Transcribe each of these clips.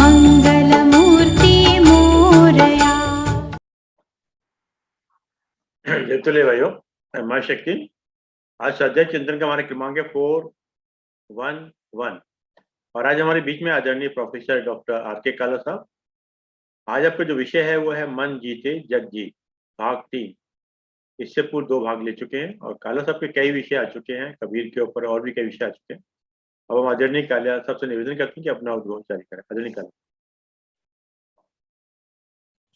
मंगलमूर्ति मोरया। जय भाइयों, माँ शक्ति। आज स्वाध्याय चिंतन का हमारा क्रमांक है 411 और आज हमारे बीच में आदरणीय प्रोफेसर डॉक्टर आर.के. काला साहब। आज आपका जो विषय है वो है मन जीते जग जीत, भाग 3। इससे पूर्व 2 भाग ले चुके हैं और काला साहब के कई विषय आ चुके हैं, कबीर के ऊपर और भी कई विषय आ चुके हैं। अब हम आदरणीय काला साहब से निवेदन करते हैं कि अपना उद्बोधन जारी करें। आदरणीय काला।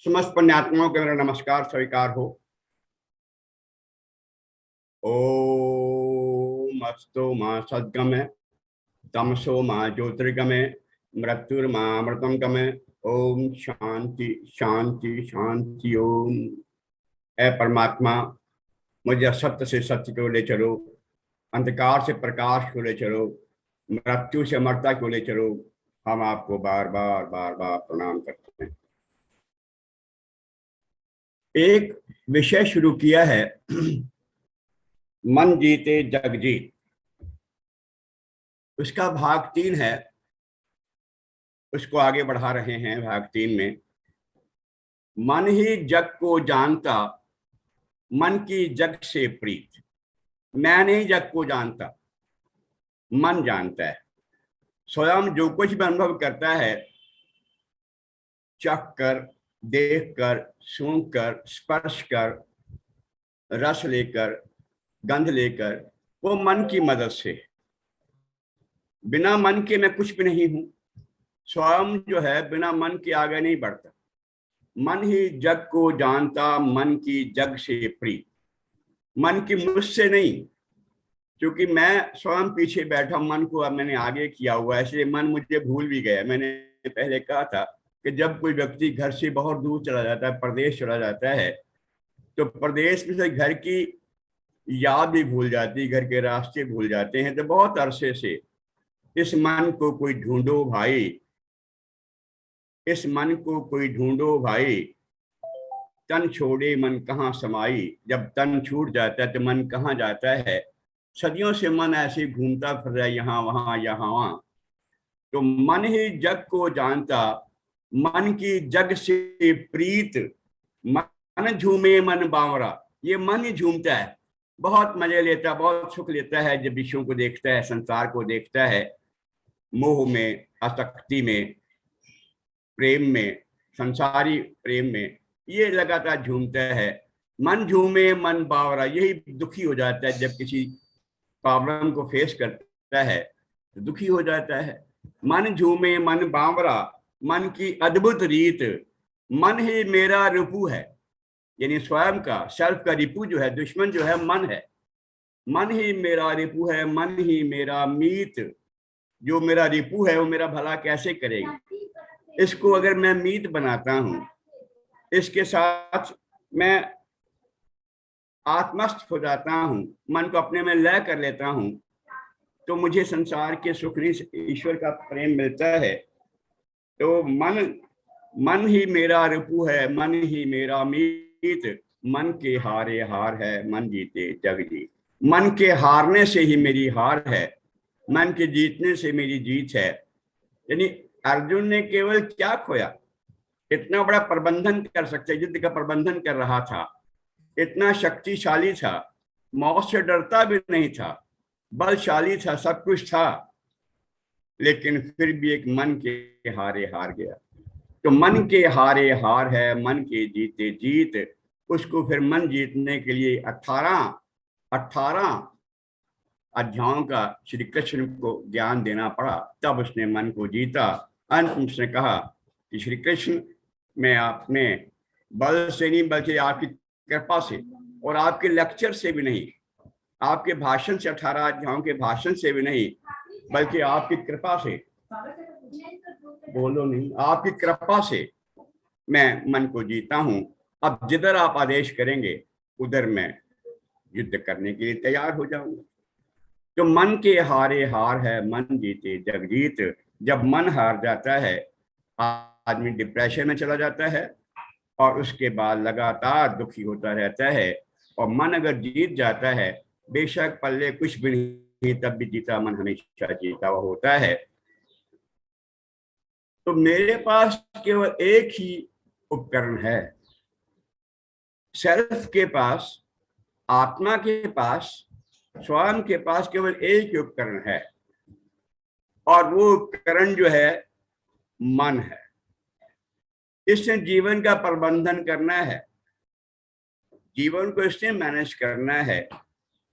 समस्त पुण्यात्माओं के मेरा नमस्कार स्वीकार हो। ओम अस्तु मां सद्गमे तमसो मां ज्योतिर्गमे मृत्युर्मा अमृतम गमे। ओम शांति शांति शांति। ओम। ऐ परमात्मा, मुझे असत्य से सत्य को ले चलो, अंधकार से प्रकाश को ले चलो, मृत्यु से अमरता को ले चलो। हम आपको बार बार प्रणाम करते हैं। एक विषय शुरू किया है, मन जीते जग जीत। उसका भाग 3 है, उसको आगे बढ़ा रहे हैं। भाग 3 में मन ही जग को जानता, मन की जग से प्रीत। मैं नहीं जग को जानता, मन जानता है। स्वयं जो कुछ भी अनुभव करता है, चख कर, देख कर, सूंघ कर, स्पर्श कर, रस लेकर, गंध लेकर, वो मन की मदद से। बिना मन के मैं कुछ भी नहीं हूं। स्वयं जो है बिना मन के आगे नहीं बढ़ता। मन ही जग को जानता, मन की जग से प्रीत। मन की मुझसे नहीं, क्योंकि मैं स्वयं पीछे बैठा, मन को अब मैंने आगे किया हुआ है, इसलिए मन मुझे भूल भी गया। मैंने पहले कहा था कि जब कोई व्यक्ति घर से बहुत दूर चला जाता है, प्रदेश चला जाता है, तो प्रदेश में से घर की याद भी भूल जाती, घर के रास्ते भूल जाते हैं। तो बहुत अरसे से इस मन को कोई ढूंढो भाई, इस मन को कोई ढूंढो भाई। तन छोड़े मन कहाँ समाई। जब तन छूट जाता है तो मन कहाँ जाता है। सदियों से मन ऐसे घूमता फिर रहा है, यहाँ वहां यहाँ वहां। तो मन ही जग को जानता, मन की जग से प्रीत। मन झूमे मन बावरा। ये मन ही झूमता है, बहुत मजे लेता है, बहुत सुख लेता है जब विषयों को देखता है, संसार को देखता है। मोह में, आसक्ति में, प्रेम में, संसारी प्रेम में ये लगातार झूमता है। मन झूमे मन बावरा। यही दुखी हो जाता है जब किसी प्रॉब्लम को फेस करता है तो दुखी हो जाता है। मन झूमे मन बावरा, मन की अद्भुत रीत। मन ही मेरा रिपु है, यानी स्वयं का, सेल्फ का रिपु जो है, दुश्मन जो है मन है। मन ही मेरा रिपु है, मन ही मेरा मीत। जो मेरा रिपु है वो मेरा भला कैसे करेगा। इसको अगर मैं मीत बनाता हूं, इसके साथ मैं आत्मस्थ हो जाता हूं, मन को अपने में लय कर लेता हूं, तो मुझे संसार के सुख नहीं, ईश्वर का प्रेम मिलता है। तो मन ही मेरा रिपु है, मन ही मेरा मीत। मन के हारे हार है, मन जीते जग जीत। मन के हारने से ही मेरी हार है, मन के जीतने से मेरी जीत है। यानी अर्जुन ने केवल क्या खोया, इतना बड़ा प्रबंधन कर सकते, युद्ध का प्रबंधन कर रहा था, इतना शक्तिशाली था, मौत से डरता भी नहीं था, बलशाली था, सब कुछ था, लेकिन फिर भी एक मन के हारे हार गया। तो मन के हारे हार है, मन के जीते जीत। उसको फिर मन जीतने के लिए 18 अध्यायों का श्री कृष्ण को ज्ञान देना पड़ा, तब उसने मन को जीता। अंत में उसने कहा कि श्री कृष्ण, मैं अपने बल से नहीं बल्कि आपकी कृपा से और आपके लेक्चर से भी नहीं, आपके भाषण से, 18 अध्यायों के भाषण से भी नहीं, बल्कि आपकी कृपा से, बोलो नहीं, आपकी कृपा से मैं मन को जीता हूं। अब जिधर आप आदेश करेंगे उधर मैं युद्ध करने के लिए तैयार हो जाऊंगा। तो मन के हारे हार है, मन जीते जग जीत। जब मन हार जाता है, आदमी डिप्रेशन में चला जाता है और उसके बाद लगातार दुखी होता रहता है। और मन अगर जीत जाता है, बेशक पल्ले कुछ भी नहीं, तब भी जीता मन हमेशा जीता हुआ होता है। तो मेरे पास केवल एक ही उपकरण है। सेल्फ के पास, आत्मा के पास, स्वयं के पास केवल एक ही उपकरण है, और वो उपकरण जो है मन है। इसने जीवन का प्रबंधन करना है, जीवन को इसने मैनेज करना है।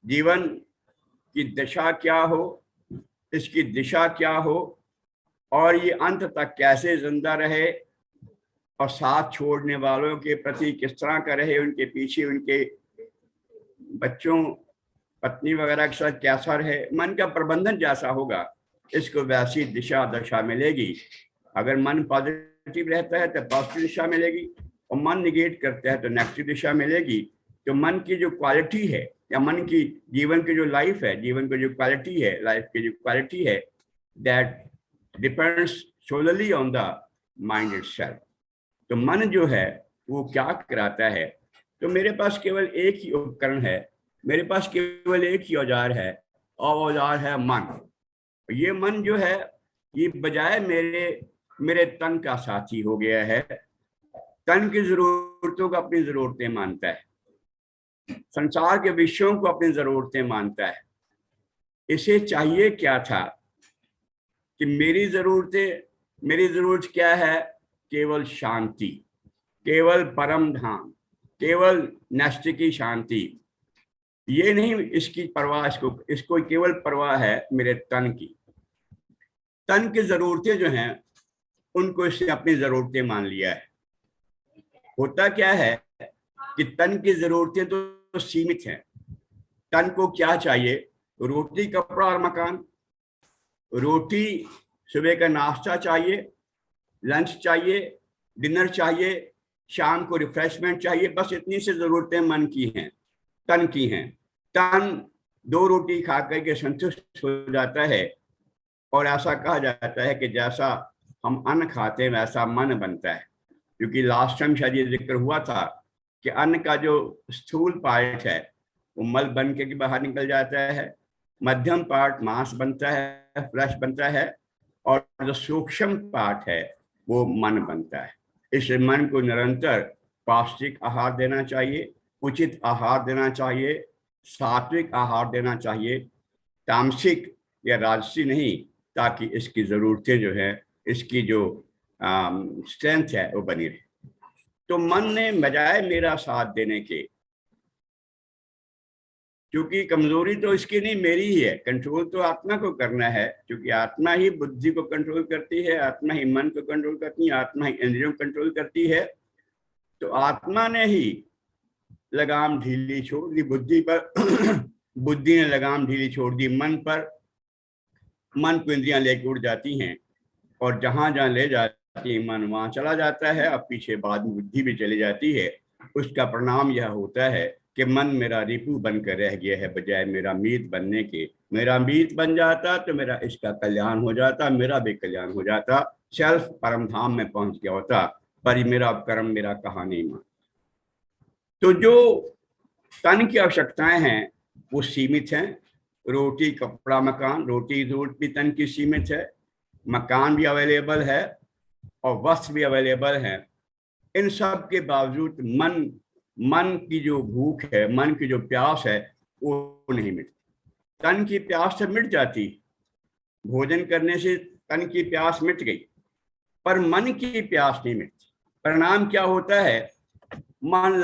जीवन की दशा क्या हो, इसकी दिशा क्या हो, और ये अंत तक कैसे जिंदा रहे, और साथ छोड़ने वालों के प्रति किस तरह का रहे, उनके पीछे उनके बच्चों पत्नी वगैरह के साथ कैसा रहे, मन का प्रबंधन जैसा होगा इसको वैसी दिशा दशा मिलेगी। अगर मन पॉजिटिव रहता है तो पॉजिटिव दिशा मिलेगी, और मन निगेट करता है तो नेगेटिव दिशा मिलेगी। तो मन की जो क्वालिटी है, या मन की जीवन की जो लाइफ है, जीवन की जो क्वालिटी है, लाइफ की जो क्वालिटी है, that depends solely on the mind itself. तो मन जो है वो क्या कराता है? तो मेरे पास केवल एक ही उपकरण है, मेरे पास केवल एक ही औजार है, और औजार है मन। ये मन जो है ये बजाय मेरे तन का साथी हो गया है। तन की जरूरतों को अपनी जरूरतें मानता है, संसार के विषयों को अपनी जरूरतें मानता है। इसे चाहिए क्या था कि मेरी जरूरत क्या है? केवल शांति, केवल परम धाम, केवल नैष्ठिकी शांति। ये नहीं इसकी परवाह, इसको केवल परवाह है मेरे तन की। तन की जरूरतें जो हैं उनको इसने अपनी जरूरतें मान लिया है। होता क्या है कि तन की जरूरतें तो सीमित हैं। तन को क्या चाहिए? रोटी, कपड़ा और मकान। रोटी, सुबह का नाश्ता चाहिए, लंच चाहिए, डिनर चाहिए, शाम को रिफ्रेशमेंट चाहिए। बस इतनी सी जरूरतें मन की हैं, तन की हैं। तन 2 रोटी खा करके संतुष्ट हो जाता है, और ऐसा कहा जाता है कि जैसा हम अन्न खाते हैं वैसा मन बनता है। क्योंकि लास्ट टाइम शायद ये जिक्र हुआ था कि अन्न का जो स्थूल पार्ट है वो मल बन के बाहर निकल जाता है, मध्यम पार्ट मांस बनता है, फ्लैश बनता है, और जो सूक्ष्म पार्ट है वो मन बनता है। इस मन को निरंतर पौष्टिक आहार देना चाहिए, उचित आहार देना चाहिए, सात्विक आहार देना चाहिए, तामसिक या राजसी नहीं, ताकि इसकी जरूरतें जो है, इसकी जो स्ट्रेंथ है वो बनी रहे। तो मन ने बजाय मेरा साथ देने के, क्योंकि कमजोरी तो इसकी नहीं मेरी ही है, कंट्रोल तो आत्मा को करना है, क्योंकि आत्मा ही बुद्धि को कंट्रोल करती है, आत्मा ही मन को कंट्रोल करती है, आत्मा ही इंद्रियों को कंट्रोल करती है। तो आत्मा ने ही लगाम ढीली छोड़ दी बुद्धि पर बुद्धि ने लगाम ढीली छोड़ दी मन पर। मन को इंद्रियां लेके उड़ जाती हैं, और जहां जहां ले जाती है मन वहां चला जाता है। अब पीछे बाद में बुद्धि भी चली जाती है। उसका परिणाम यह होता है कि मन मेरा रिपु बनकर रह गया है, बजाय मेरा मीत बनने के। मेरा मीत बन जाता तो मेरा इसका कल्याण हो जाता, मेरा भी कल्याण हो जाता, सेल्फ परम धाम में पहुंच गया होता। पर मेरा कर्म मेरा कहा नहीं मान। तो जो तन की आवश्यकताएं हैं वो सीमित हैं। रोटी, कपड़ा, मकान। रोटी जरूरत भी तन की सीमित है, मकान भी अवेलेबल है, और वस्त्र भी अवेलेबल है। इन सब के बावजूद मन की जो भूख है, मन की जो प्यास है वो नहीं मिटती। तन की प्यास से मिट जाती, भोजन करने से तन की प्यास मिट गई, पर मन की प्यास नहीं मिटती। परिणाम क्या होता है? मन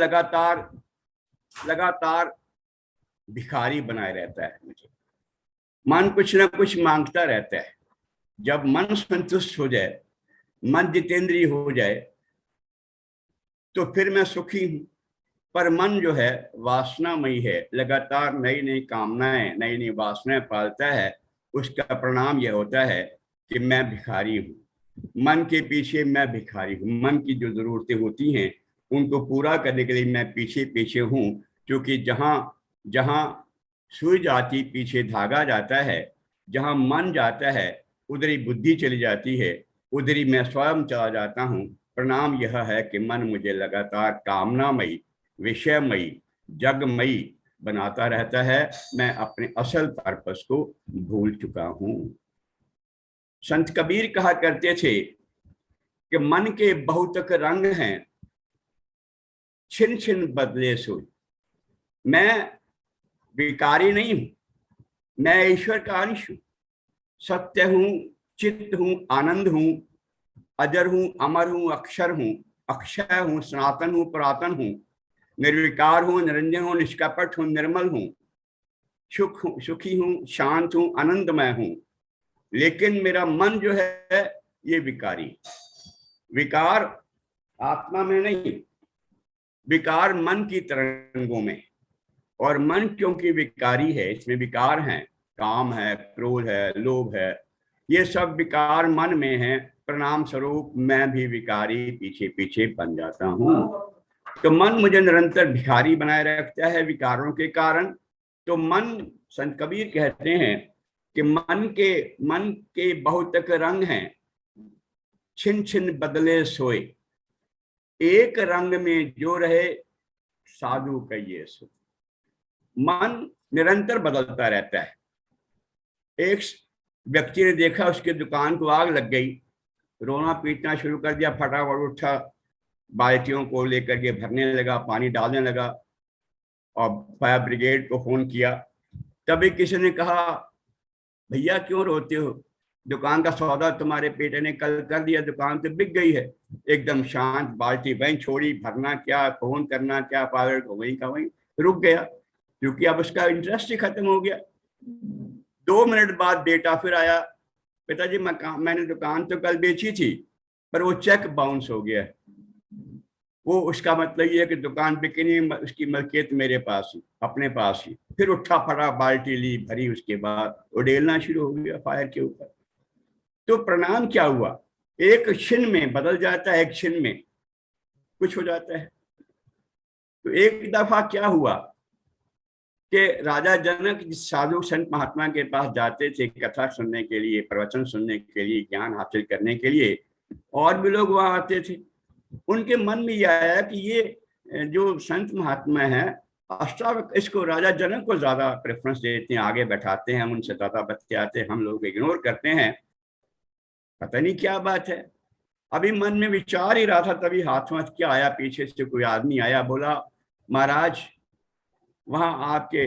लगातार भिखारी बनाए रहता है मुझे। मन कुछ ना कुछ मांगता रहता है। जब मन संतुष्ट हो जाए, मन जितेंद्रिय हो जाए, तो फिर मैं सुखी हूं। पर मन जो है वासनामयी है, लगातार नई नई कामनाएं, नई नई वासनाएं पालता है। उसका परिणाम यह होता है कि मैं भिखारी हूँ। मन के पीछे मैं भिखारी हूँ। मन की जो जरूरतें होती हैं उनको पूरा करने के लिए मैं पीछे पीछे हूँ। क्योंकि जहाँ सुई जाती पीछे धागा जाता है, जहाँ मन जाता है उधर ही बुद्धि चली जाती है, उधर ही मैं स्वयं चला जाता हूँ। परिणाम यह है कि मन मुझे लगातार कामनामयी, विषयमयी, जगमयी बनाता रहता है। मैं अपने असल पर्पस को भूल चुका हूँ। संत कबीर कहा करते थे कि मन के बहुतक रंग हैं, छिन छिन बदले सोई। मैं विकारी नहीं हूं, मैं ईश्वर का अंश हूं, सत्य हूं, चित्त हूं, आनंद हूं, अजर हूं, अमर हूं, अक्षर हूं, अक्षय हूं, सनातन हूं, पुरातन हूं, निर्विकार हूं, निरंजन हूं, निष्कपट हूं, निर्मल हूं, सुखी हूं, शांत हूं, आनंदमय हूं। लेकिन मेरा मन जो है ये विकारी। विकार आत्मा में नहीं, विकार मन की तरंगों में। और मन क्योंकि विकारी है, इसमें विकार हैं, काम है, क्रोध है, लोभ है, ये सब विकार मन में है। परिणाम स्वरूप मैं भी विकारी पीछे पीछे बन जाता हूं। तो मन मुझे निरंतर भिखारी बनाए रखता है विकारों के कारण। तो मन, संत कबीर कहते हैं कि मन के बहुतक रंग हैं, छिन छिन बदले सोए। एक रंग में जो रहे साधु कहिए सो। मन निरंतर बदलता रहता है। एक व्यक्ति ने देखा, उसके दुकान को आग लग गई, रोना पीटना शुरू कर दिया, फटाफट उठा, बाल्टियों को लेकर के भरने लगा, पानी डालने लगा और फायर ब्रिगेड को फोन किया। तभी किसी ने कहा, भैया क्यों रोते हो, दुकान का सौदा तुम्हारे बेटे ने कल कर दिया, दुकान तो बिक गई है। एकदम शांत, बाल्टी वहीं छोड़ी, भरना क्या, फोन करना क्या, फायर को वहीं का वहीं रुक गया, क्योंकि अब उसका इंटरेस्ट ही खत्म हो गया। 2 मिनट बाद बेटा फिर आया, पिताजी मैंने दुकान तो कल बेची थी, पर वो चेक बाउंस हो गया। वो उसका मतलब ये है कि दुकान बिकी नहीं, उसकी मलकियत मेरे पास ही, अपने पास ही। फिर उठा फटा, बाल्टी ली, भरी, उसके बाद उड़ेलना शुरू हो गया फायर के ऊपर। तो परिणाम क्या हुआ, एक क्षण में बदल जाता है, एक क्षण में कुछ हो जाता है। तो एक दफा क्या हुआ कि राजा जनक साधु संत महात्मा के पास जाते थे कथा सुनने के लिए, प्रवचन सुनने के लिए, ज्ञान हासिल करने के लिए, और भी लोग वहां आते थे। उनके मन में यह आया कि ये जो संत महात्मा है, अष्टावक्र, इसको राजा जनक को ज्यादा प्रेफरेंस देते हैं, आगे बैठाते हैं, उनसे ज्यादा बतियाते हैं, हम लोग इग्नोर करते हैं, पता नहीं क्या बात है। अभी मन में विचार ही रहा था, तभी हाथ में क्या आया, पीछे से कोई आदमी आया, बोला, महाराज वहां आपके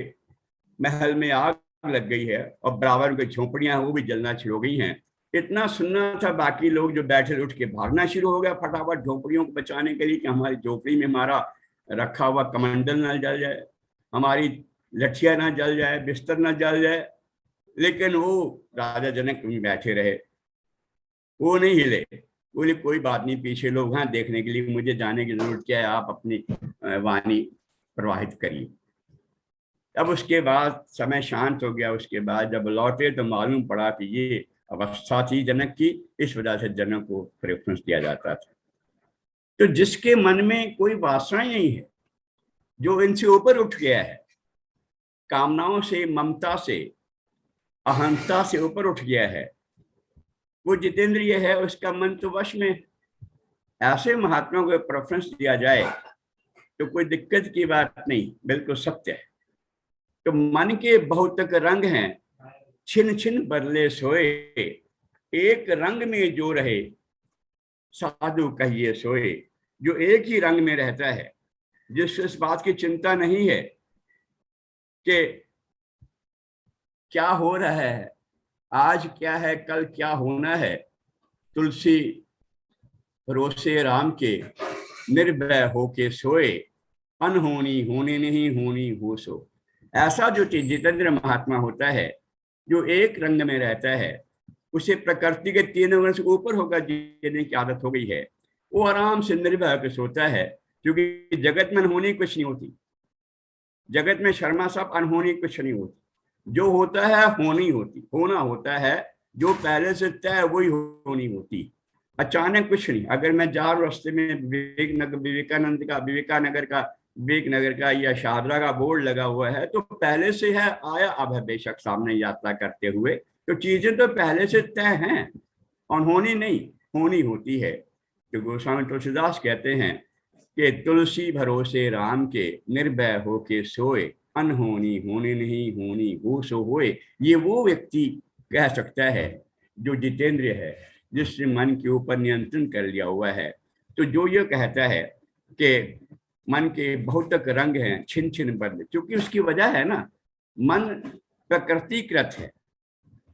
महल में आग लग गई है और बराबर की झोपड़ियां वो भी जलना शुरू हो गई हैं। इतना सुनना था, बाकी लोग जो बैठे उठ के भागना शुरू हो गया फटाफट झोपड़ियों को बचाने के लिए, कि हमारी झोपड़ी में हमारा रखा हुआ कमंडल ना जल जाए, हमारी लठिया ना जल जाए, बिस्तर ना जल जाए। लेकिन वो राजा जनक वहीं बैठे रहे, वो नहीं हिले। बोले कोई बात नहीं, पीछे लोग हैं देखने के लिए, मुझे जाने की जरूरत क्या है, आप अपनी वाणी प्रवाहित करिए। अब उसके बाद समय शांत हो गया। उसके बाद जब लौटे तो मालूम पड़ा कि ये अवस्था थी जनक की, इस वजह से जनक को प्रेफरेंस दिया जाता था। तो जिसके मन में कोई वासना नहीं है, जो इनसे ऊपर उठ गया है, कामनाओं से, ममता से, अहंता से ऊपर उठ गया है, वो जितेंद्रिय है, उसका मन तो वश में। ऐसे महात्माओं को प्रेफरेंस दिया जाए तो कोई दिक्कत की बात नहीं, बिल्कुल सत्य है। तो मन के बहुतक रंग हैं, छिन छिन बदले सोए। एक रंग में जो रहे साधु कहिए सोए। जो एक ही रंग में रहता है, जिससे इस बात की चिंता नहीं है कि क्या हो रहा है, आज क्या है, कल क्या होना है। तुलसी रोसे राम के, निर्भय होके सोए, अनहोनी होने नहीं, होनी हो सो। ऐसा जो जितेंद्र महात्मा होता है, जो एक रंग में रहता है, उसे प्रकृति के 3 रंग से ऊपर होकर जीने की आदत हो गई है। वो आराम से निर्भय होकर सोता है, क्योंकि जगत में अनहोनी कुछ नहीं होती, जगत में शर्मा सब अनहोनी कुछ नहीं होती। जो होता है होनी होती, होना होता है, जो पहले से तय वही होनी होती, अचानक कुछ नहीं। अगर मैं जा रहा रास्ते में विवेकनगर का या शाहदरा का बोर्ड लगा हुआ है, तो पहले से है, आया अब है बेशक सामने यात्रा करते हुए, तो चीजें तो पहले से तय हैं, अनहोनी नहीं, होनी होती है। तो गोस्वामी तुलसीदास कहते हैं कि तुलसी भरोसे राम के, निर्भय होके सोए, अनहोनी होने नहीं, होनी हो सो होए। ये वो व्यक्ति कह सकता है जो जितेंद्रिय है, जिसने मन के ऊपर नियंत्रण कर लिया हुआ है। तो जो ये कहता है कि मन के बहुतक रंग हैं, छिन छिन बदले, क्योंकि उसकी वजह है ना, मन प्रकृतिकृत है।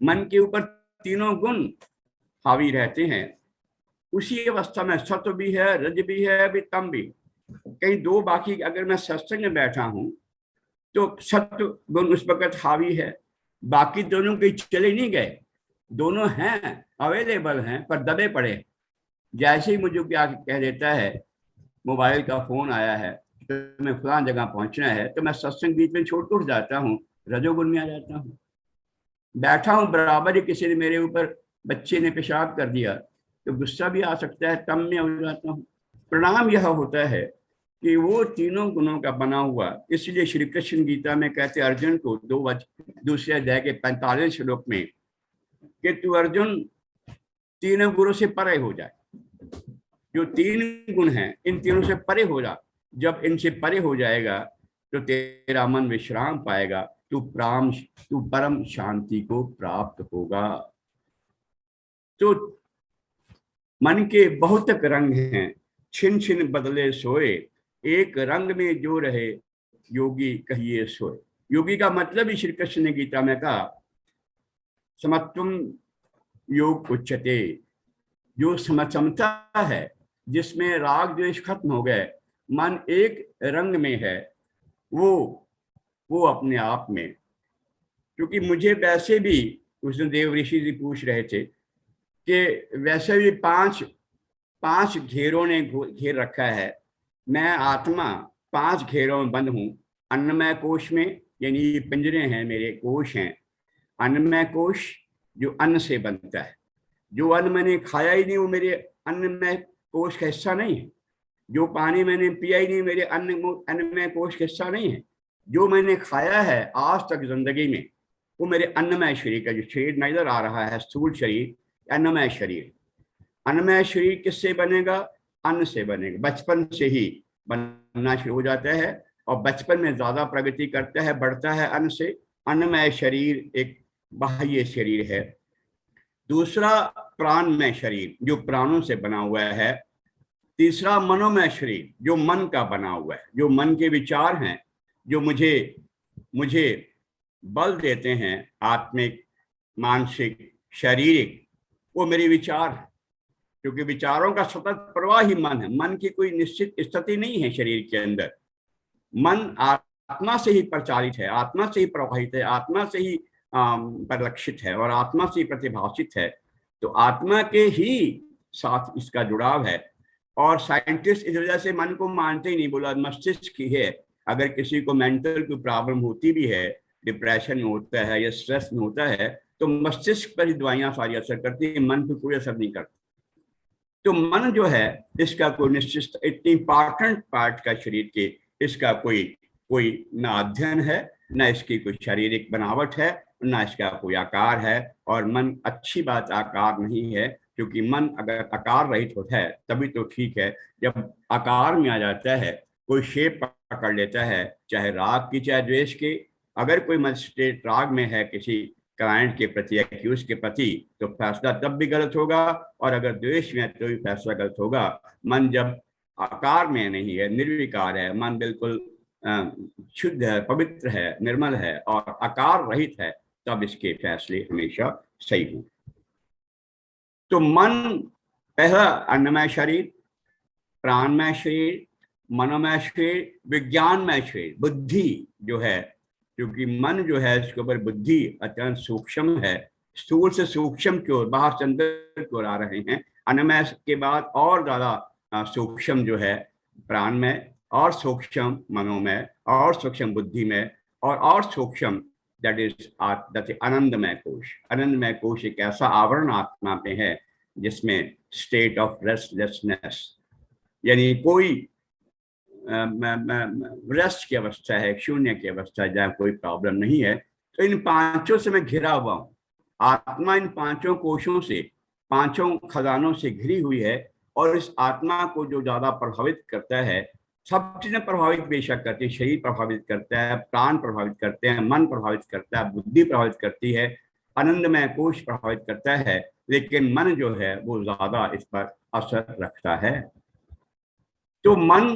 मन के ऊपर तीनों गुण हावी रहते हैं। उसी अवस्था में सत्व भी है, रज भी है, अभी तम भी। कहीं दो बाकी, अगर मैं सत्संग में बैठा हूं तो सत्व गुण उस वक्त हावी है, बाकी दोनों कहीं चले नहीं गए, दोनों हैं, अवेलेबल हैं, पर दबे पड़े। जैसे ही मुझे क्या कह देता है, मोबाइल का फोन आया है तो मैं फलां जगह पहुंचना है, तो मैं सत्संग बीच में छोड़ उठ जाता हूँ, रजोगुण में आ जाता हूँ। बैठा हूँ बराबर ही किसी ने मेरे ऊपर, बच्चे ने पेशाब कर दिया तो गुस्सा भी आ सकता है, तम में हो जाता हूँ। परिणाम यह होता है कि वो तीनों गुणों का बना हुआ, इसलिए श्री कृष्ण गीता में कहते अर्जुन को दूसरे अध्याय के 45 श्लोक में कि तू अर्जुन तीनों गुणों से परे हो जाए। जो तीन गुण हैं इन तीनों से परे हो जा। जब इनसे परे हो जाएगा तो तेरा मन विश्राम पाएगा, तू परम शांति को प्राप्त होगा। तो मन के बहुतक रंग हैं, छिन छिन बदले सोए, एक रंग में जो रहे योगी कहिए सोए। योगी का मतलब ही श्री कृष्ण ने गीता में कहा समत्वम योग उच्चते। जो समता है, जिसमें राग द्वेष खत्म हो गए, मन एक रंग में है, वो अपने आप में। क्योंकि मुझे वैसे भी उस दिन देव ऋषि जी पूछ रहे थे कि वैसे भी पांच घेरों ने घेर रखा है, मैं आत्मा 5 घेरों में बंद हूं। अन्नमय कोश में, यानी पिंजरे हैं, मेरे कोश हैं। अन्नमय कोश जो अन्न से बनता है, जो अन्न मैंने खाया ही नहीं वो मेरे अन्नमय कोश का हिस्सा नहीं है। जो पानी मैंने पिया ही नहीं मेरे अन्नमय कोश का हिस्सा नहीं है। जो मैंने खाया है आज तक जिंदगी में वो मेरे अन्नमय शरीर का, जो शरीर नजर आ रहा है स्थूल शरीर, अन्नमय शरीर। अन्नमय शरीर किससे बनेगा? अन्न से बनेगा। बचपन से ही बनना शुरू हो जाता है और बचपन में ज्यादा प्रगति करता है, बढ़ता है अन्न से। अन्नमय शरीर एक बाह्य शरीर है। दूसरा प्राणमय शरीर जो प्राणों से बना हुआ है। तीसरा मनोमय शरीर जो मन का बना हुआ है, जो मन के विचार हैं, जो मुझे बल देते हैं, आत्मिक, मानसिक, शारीरिक, वो मेरे विचार है। क्योंकि विचारों का सतत प्रवाह ही मन है। मन की कोई निश्चित स्थिति नहीं है शरीर के अंदर। मन आत्मा से ही परिचालित है, आत्मा से ही प्रवाहित है, आत्मा से ही परिलक्षित है और आत्मा से ही प्रतिभाषित है। तो आत्मा के ही साथ इसका जुड़ाव है। और साइंटिस्ट इस वजह से मन को मानते ही नहीं, बोला मस्तिष्क ही है। अगर किसी को मेंटल कोई प्रॉब्लम होती भी है, डिप्रेशन में होता है या स्ट्रेस में होता है, तो मस्तिष्क पर ही दवाइयां सारी असर करती है, मन पर कोई असर नहीं करती। तो मन जो है इसका कोई निश्चित, इतनी इंपॉर्टेंट पार्ट का शरीर के, इसका कोई ना अध्ययन है, ना इसकी कोई शारीरिक बनावट है, ना इसका कोई आकार है। और मन, अच्छी बात आकार नहीं है, क्योंकि मन अगर आकार रहित होता है तभी तो ठीक है। जब आकार में आ जाता है, कोई शेप पकड़ लेता है, चाहे राग की चाहे द्वेष की। अगर कोई मजिस्ट्रेट राग में है किसी क्लाइंट के प्रति, एक्यूज के प्रति, तो फैसला तब भी गलत होगा, और अगर द्वेष में है तो भी फैसला गलत होगा। मन जब आकार में नहीं है, निर्विकार है, मन बिल्कुल शुद्ध है, पवित्र है, निर्मल है और आकार रहित है, तब इसके फैसले हमेशा सही हों। तो मन पहला अन्नमय शरीर, प्राणमय शरीर, मनोमय शरीर, विज्ञानमय शरीर, बुद्धि जो है। क्योंकि मन जो है इसके ऊपर बुद्धि अत्यंत सूक्ष्म है, स्थूल से सूक्ष्म की ओर, बाहर से अंदर की ओर आ रहे हैं। अन्नमय के बाद और ज्यादा सूक्ष्म जो है प्राणमय, और सूक्ष्म मनोमय, और सूक्ष्म बुद्धि में, और सूक्ष्म दैट इज आनंदमय कोश। आनंदमय कोश एक ऐसा आवरण आत्मा पे है जिसमें स्टेट ऑफ रेस्टलेसनेस, यानी कोई रेस्ट की अवस्था है, शून्य की अवस्था है, जहाँ कोई प्रॉब्लम नहीं है। तो इन पांचों से मैं घिरा हुआ हूँ। आत्मा इन पांचों कोशों से, पांचों खजानों से घिरी हुई है। और इस आत्मा को जो ज्यादा प्रभावित करता है, सब चीजें प्रभावित बेशक करती है, शरीर प्रभावित करता है, प्राण प्रभावित करते हैं, मन प्रभावित करता है, बुद्धि प्रभावित करती है, आनंदमय कोश प्रभावित करता है, लेकिन मन जो है वो ज्यादा इस पर असर रखता है। तो मन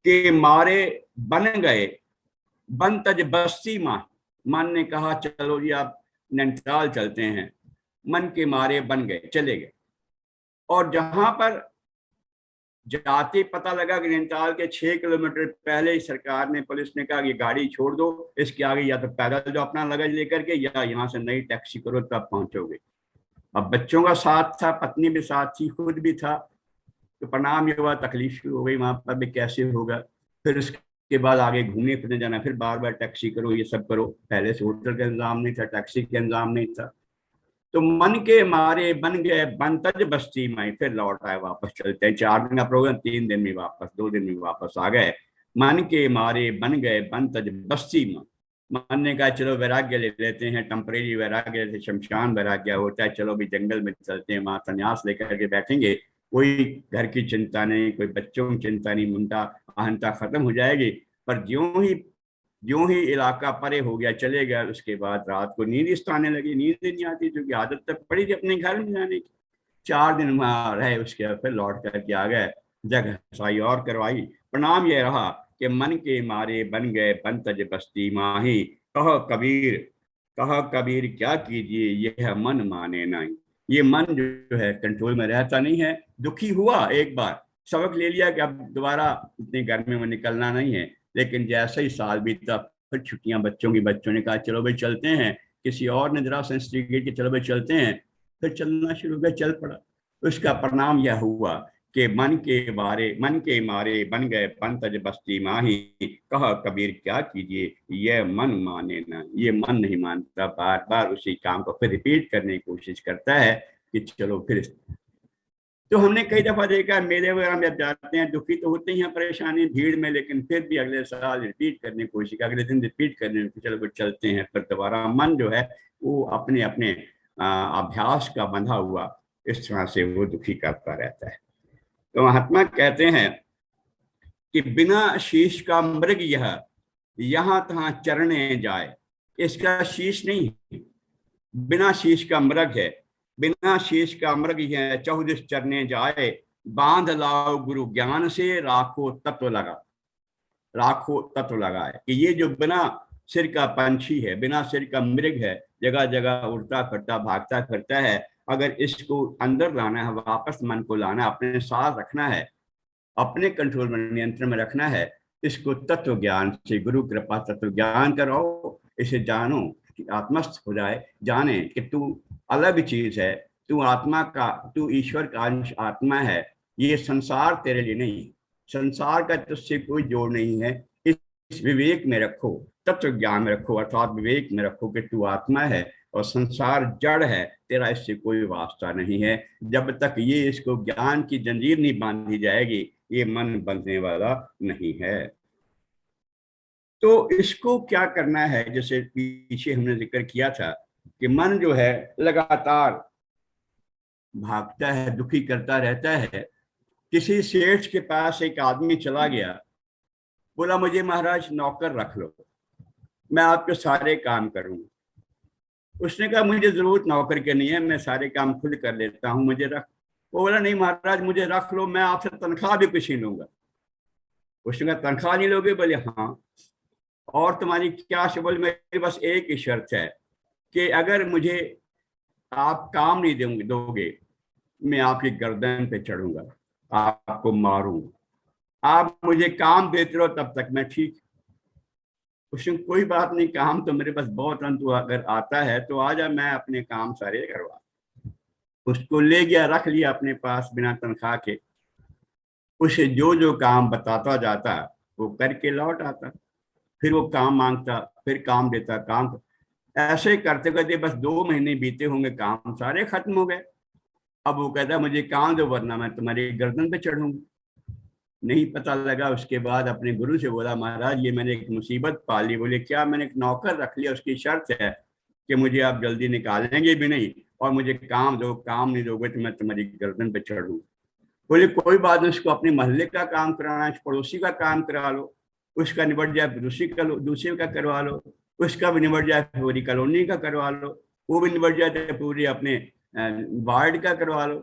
के मारे बन गए बन तज बस्ती माँ। मन ने कहा चलो जी आप नैनीताल चलते हैं, मन के मारे बन गए, चले गए। और जहां पर जाते पता लगा कि नैनीताल के 6 किलोमीटर पहले ही सरकार ने, पुलिस ने कहा कि गाड़ी छोड़ दो, इसके आगे या तो पैदल जो अपना लगेज लेकर के, या यहाँ से नई टैक्सी करो तब पहुंचोगे। अब बच्चों का साथ था, पत्नी भी साथ थी, खुद भी था, तो परिणाम ये हुआ तकलीफ शुरू हो गई, वहां पर भी कैसे होगा। फिर उसके बाद आगे घूमने फिरने जाना, फिर बार बार टैक्सी करो, ये सब करो। पहले से होटल का इंतजाम नहीं था, टैक्सी का इंतजाम नहीं था। तो मन के मारे बन गए बनतज बस्ती में, फिर लौट आए, वापस चलते हैं। 4 दिन का प्रोग्राम, 3 दिन में वापस, 2 दिन में वापस आ गए। मन के मारे बन गए बनतज बस्ती में। मन ने कहा चलो वैराग्य ले लेते हैं, टेम्परेरी वैराग्य, जैसे शमशान वैराग्य होता है, चलो भी जंगल में चलते हैं, वहां संन्यास लेकर के बैठेंगे, कोई घर की चिंता नहीं, कोई बच्चों की चिंता नहीं, मुंडा अहंता खत्म हो जाएगी। पर ज्यों ही इलाका परे हो गया, चले गया, उसके बाद रात को नींद इस आने लगी, नींद नहीं आती, क्योंकि आदत तक पड़ी थी अपने घर में जाने की। 4 दिन वहां रहे, उसके बाद फिर लौट करके आ गए, जगह साई और करवाई। परिणाम यह रहा कि मन के मारे बन गए बनतज बस्ती माही। कह कबीर क्या कीजिए यह मन माने नहीं। ये मन जो है कंट्रोल में रहता नहीं है। दुखी हुआ, एक बार सबक ले लिया कि अब दोबारा इतनी गर्मी में निकलना नहीं है, लेकिन जैसे ही साल बीता, फिर छुट्टियां बच्चों ने कहा चलो भाई चलते हैं, किसी और ने जरा सेंसिटिव कि चलो भाई चलते हैं, फिर चलना शुरू किया, चल पड़ा। उसका परिणाम यह हुआ कि मन के मारे बन गए पंतज बस्ती माही। कहा कबीर क्या कीजिए यह मन माने ना। ये मन नहीं मानता, बार बार उसी काम को फिर रिपीट करने की कोशिश करता है कि चलो फिर। तो हमने कई दफा देखा, मेले वगैरह में जाते हैं, दुखी तो होते ही हैं परेशानी भीड़ में, लेकिन फिर भी अगले साल रिपीट करने की कोशिश, अगले दिन रिपीट करने की, चलो चलते हैं, फिर दोबारा। मन जो है वो अपने अपने अभ्यास का बंधा हुआ इस तरह से वो दुखी करता रहता है। तो महात्मा कहते हैं कि बिना शीश का मृग यह यहाँ तहाँ चरने जाए। इसका शीश नहीं, बिना शीश का मृग है, बिना शीश का मृग है, चौदिश चरने जाए। बांध लाओ गुरु ज्ञान से राखो तत्व लगाए। कि ये जो बिना सिर का पंछी है, बिना सिर का मृग है, जगह जगह उड़ता फिरता भागता फिरता है, अगर इसको अंदर लाना है, वापस मन को लाना है, अपने साथ रखना है, अपने कंट्रोल में, नियंत्रण में रखना है, इसको तत्व ज्ञान से, गुरु कृपा तत्व ज्ञान कराओ, इसे जानो कि आत्मस्थ हो जाए, जाने कि तू अलग चीज है, तू आत्मा का, तू ईश्वर का अंश आत्मा है, ये संसार तेरे लिए नहीं, संसार का तुझसे कोई जोड़ नहीं है। इस विवेक में रखो, तत्व ज्ञान में रखो, अर्थात विवेक में रखो कि तू आत्मा है और संसार जड़ है, तेरा इससे कोई वास्ता नहीं है। जब तक ये इसको ज्ञान की जंजीर नहीं बांधी जाएगी, ये मन बंधने वाला नहीं है। तो इसको क्या करना है, जैसे पीछे हमने जिक्र किया था कि मन जो है लगातार भागता है, दुखी करता रहता है। किसी सेठ के पास एक आदमी चला गया, बोला मुझे महाराज नौकर रख लो, मैं आपके सारे काम करूंगा। उसने कहा मुझे जरूरत नौकर के नहीं है, मैं सारे काम खुद कर लेता हूं, मुझे रख। वो बोला नहीं महाराज मुझे रख लो, मैं आपसे तनख्वाह भी कुछ नहीं लूंगा। उसने कहा तनख्वाह नहीं लोगे? बोले हाँ। और तुम्हारी क्या? बोले मेरी बस एक ही शर्त है कि अगर मुझे आप काम नहीं दोगे, मैं आपकी गर्दन पे चढ़ूंगा, आपको मारूंगा। आप मुझे काम देते रहो तब तक मैं ठीक। उसने कोई बात नहीं, काम तो मेरे पास बहुत, अंतु अगर आता है तो आजा, मैं अपने काम सारे करवा। उसको ले गया, रख लिया अपने पास बिना तनख्वाह के। उसे जो जो काम बताता जाता वो करके लौट आता, फिर वो काम मांगता, फिर काम देता, काम। ऐसे करते करते बस 2 महीने बीते होंगे, काम सारे खत्म हो गए। अब वो कहता मुझे काम दो वरना मैं तुम्हारी गर्दन पे चढ़ूंगा। नहीं पता लगा, उसके बाद अपने गुरु से बोला महाराज ये मैंने एक मुसीबत पाली। बोले क्या? मैंने एक नौकर रख लिया, उसकी शर्त है कि मुझे आप जल्दी निकालेंगे भी नहीं और मुझे काम दो, काम नहीं दोगे तो मैं तुम्हारी गर्दन पे चढ़ूंगा। बोले कोई बात नहीं, उसको अपने मोहल्ले का काम कराना है, पड़ोसी का काम करा लो, उसका निबट जाए, दूसरे का करवा लो, उसका भी निबट जाए, पूरी कॉलोनी का करवा लो, वो भी निबट जाए तो पूरी अपने वार्ड का करवा लो,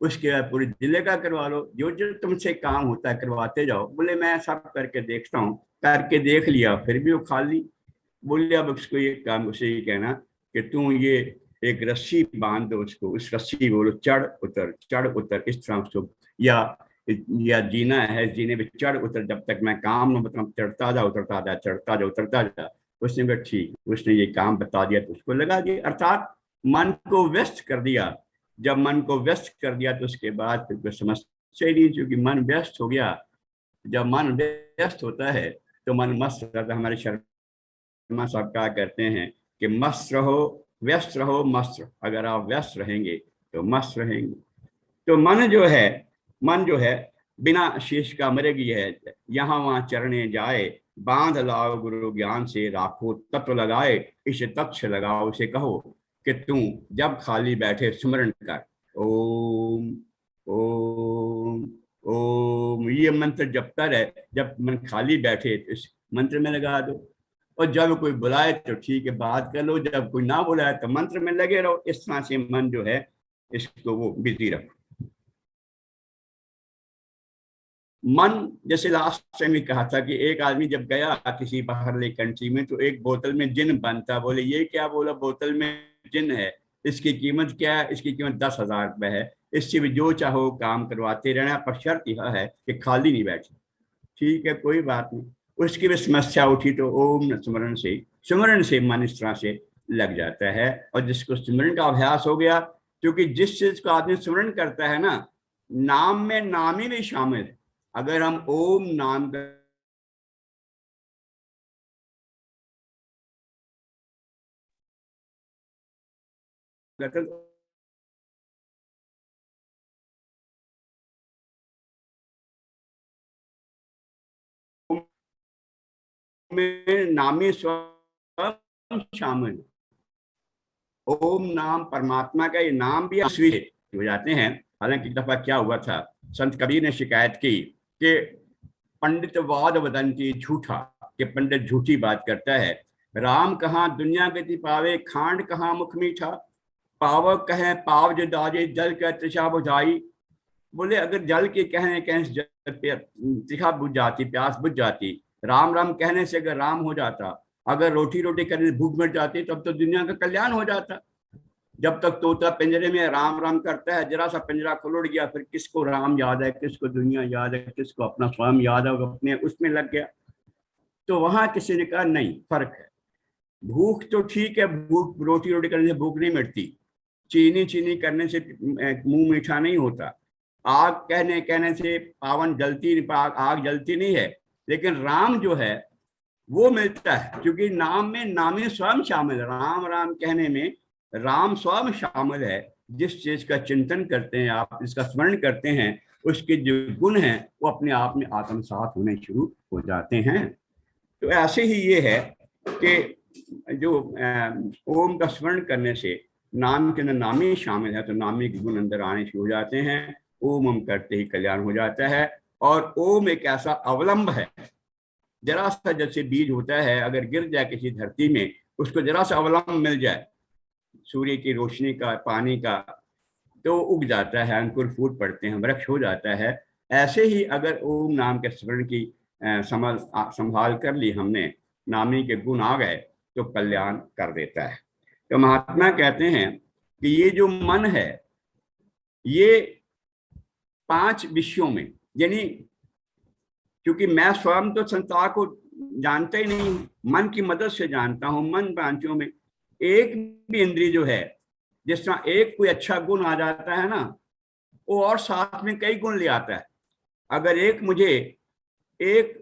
उसके बाद पूरे जिले का करवा लो, जो जो तुमसे काम होता है करवाते जाओ। बोले मैं सब करके देखता हूँ, करके देख लिया फिर भी वो खाली। बोले अब उसको ये काम, उसे ये कहना कि तू ये एक रस्सी बांध दो उसको, उस रस्सी बोलो चढ़ उतर इस तरह उसको, या जीना है, जीने में चढ़ उतर, जब तक मैं काम न मतलब चढ़ता जा उतरता जा, चढ़ता जा उतरता जा। उसने कहा ठीक, उसने ये काम बता दिया तो उसको लगा दिया, अर्थात मन को व्यस्त कर दिया। जब मन को व्यस्त कर दिया तो उसके बाद फिर कोई समस्या ही नहीं, क्योंकि मन व्यस्त हो गया। जब मन व्यस्त होता है तो मन मस्त रहता है। हमारे शर्मा साहब क्या कहते हैं कि मस्त रहो, व्यस्त रहो, मस्त रहो। अगर आप व्यस्त रहेंगे तो मस्त रहेंगे। तो मन जो है बिना शीश का मरेगी है, यहाँ वहां चरणे जाए, बांध लाओ गुरु ज्ञान से, राखो तत्व लगाए, इस तत्व से लगाओ। उसे कहो कि तू जब खाली बैठे सुमरण कर, ओम ओम ओम, ये मंत्र जपता रहे। जब मन खाली बैठे तो इस मंत्र में लगा दो, और जब कोई बुलाए तो ठीक है बात कर लो, जब कोई ना बुलाए तो मंत्र में लगे रहो। इस तरह से मन जो है इसको वो बिजी रखो। मन, जैसे लास्ट टाइम में कहा था कि एक आदमी जब गया किसी बाहरले कंट्री में तो एक बोतल में जिन बनता। बोले ये क्या? बोला बोतल में जिन है, इसकी कीमत क्या है? इसकी कीमत 10,000 रुपए है, इससे भी जो चाहो काम करवाते रहना, पर शर्त यह है कि खाली नहीं बैठे। ठीक है, कोई बात नहीं। उसकी भी समस्या उठी तो ओम सुमरण से मन इस तरह से लग जाता है। और जिसको सुमरण का अभ्यास हो गया, क्योंकि जिस चीज को आदमी सुमरण करता है ना, नाम में नाम ही भी शामिल है। अगर हम ओम नाम का में नामी स्वयं शामिल। ओम नाम परमात्मा का ये नाम भी हो जाते हैं। हालांकि एक दफा क्या हुआ था, संत कबीर ने शिकायत की कि पंडित वाद वदंती झूठा, कि पंडित झूठी बात करता है। राम कहाँ दुनिया गति पावे, खांड कहाँ मुख मीठा, पावक कहे पाव जो दाजे, जल का तृषा बुझाई। बोले अगर जल के कहने कहें तृषा बुझ जाती, प्यास बुझ जाती। राम राम कहने से अगर राम हो जाता, अगर रोटी रोटी करने से भूख मिट जाती, तब तो दुनिया का कल्याण हो जाता। जब तक तोता पिंजरे में राम राम करता है, जरा सा पिंजरा खुल उड़ गया, फिर किसको राम याद है, किसको दुनिया याद है, किसको अपना स्वयं याद है, वो अपने उसमें लग गया। तो वहां किसी ने कहा नहीं, फर्क है। भूख तो ठीक है, भूख रोटी रोटी करने से भूख नहीं मिटती, चीनी चीनी करने से मुंह मीठा नहीं होता, आग कहने से पावन जलती, आग जलती नहीं है। लेकिन राम जो है वो मिलता है, क्योंकि नाम में नामी स्वयं शामिल है। राम राम कहने में राम स्वयं शामिल है। जिस चीज का चिंतन करते हैं आप, इसका स्मरण करते हैं, उसके जो गुण हैं वो अपने आप में आत्मसात होने शुरू हो जाते हैं। तो ऐसे ही ये है कि जो ओम का स्मरण करने से नाम के अंदर नामी शामिल है, तो नामी के गुण अंदर आने शुरू हो जाते हैं। ओम करते ही कल्याण हो जाता है। और ओम एक ऐसा अवलंब है, जरा सा जैसे बीज होता है, अगर गिर जाए किसी धरती में, उसको जरा सा अवलंब मिल जाए सूर्य की रोशनी का, पानी का, तो उग जाता है, अंकुर फूट पड़ते हैं, वृक्ष हो जाता है। ऐसे ही अगर ओम नाम के स्मरण की संभाल कर ली हमने, नामी के गुण आ गए, तो कल्याण कर देता है। तो महात्मा कहते हैं कि ये जो मन है, ये 5 विषयों में, यानी क्योंकि मैं स्वयं तो संसार को जानता ही नहीं, मन की मदद से जानता हूं। मन 5 में एक भी इंद्रिय जो है, जिस तरह एक कोई अच्छा गुण आ जाता है ना, वो और साथ में कई गुण ले आता है। अगर मुझे एक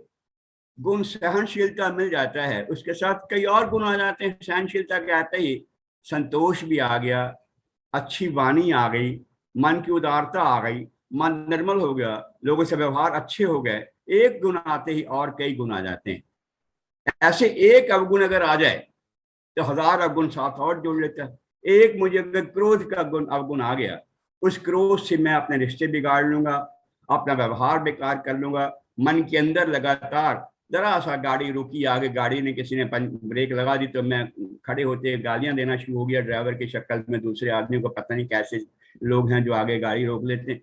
गुण सहनशीलता मिल जाता है, उसके साथ कई और गुण आ जाते हैं। सहनशीलता के आते ही संतोष भी आ गया, अच्छी वाणी आ गई, मन की उदारता आ गई, मन निर्मल हो गया, लोगों से व्यवहार अच्छे हो गए। एक गुण आते ही और कई गुण आ जाते हैं। ऐसे एक अवगुण अगर आ जाए तो 1000 अवगुण साथ और जोड़ लेता है। एक मुझे अगर क्रोध का अवगुण आ गया, उस क्रोध से मैं अपने रिश्ते बिगाड़ लूंगा, अपना व्यवहार बेकार कर लूंगा, मन के अंदर लगातार जरा सा गाड़ी रुकी, आगे गाड़ी ने किसी ने ब्रेक लगा दी तो मैं खड़े होते गालियां देना शुरू हो गया ड्राइवर की शक्ल में दूसरे आदमी को। पता नहीं कैसे लोग हैं जो आगे गाड़ी रोक लेते हैं।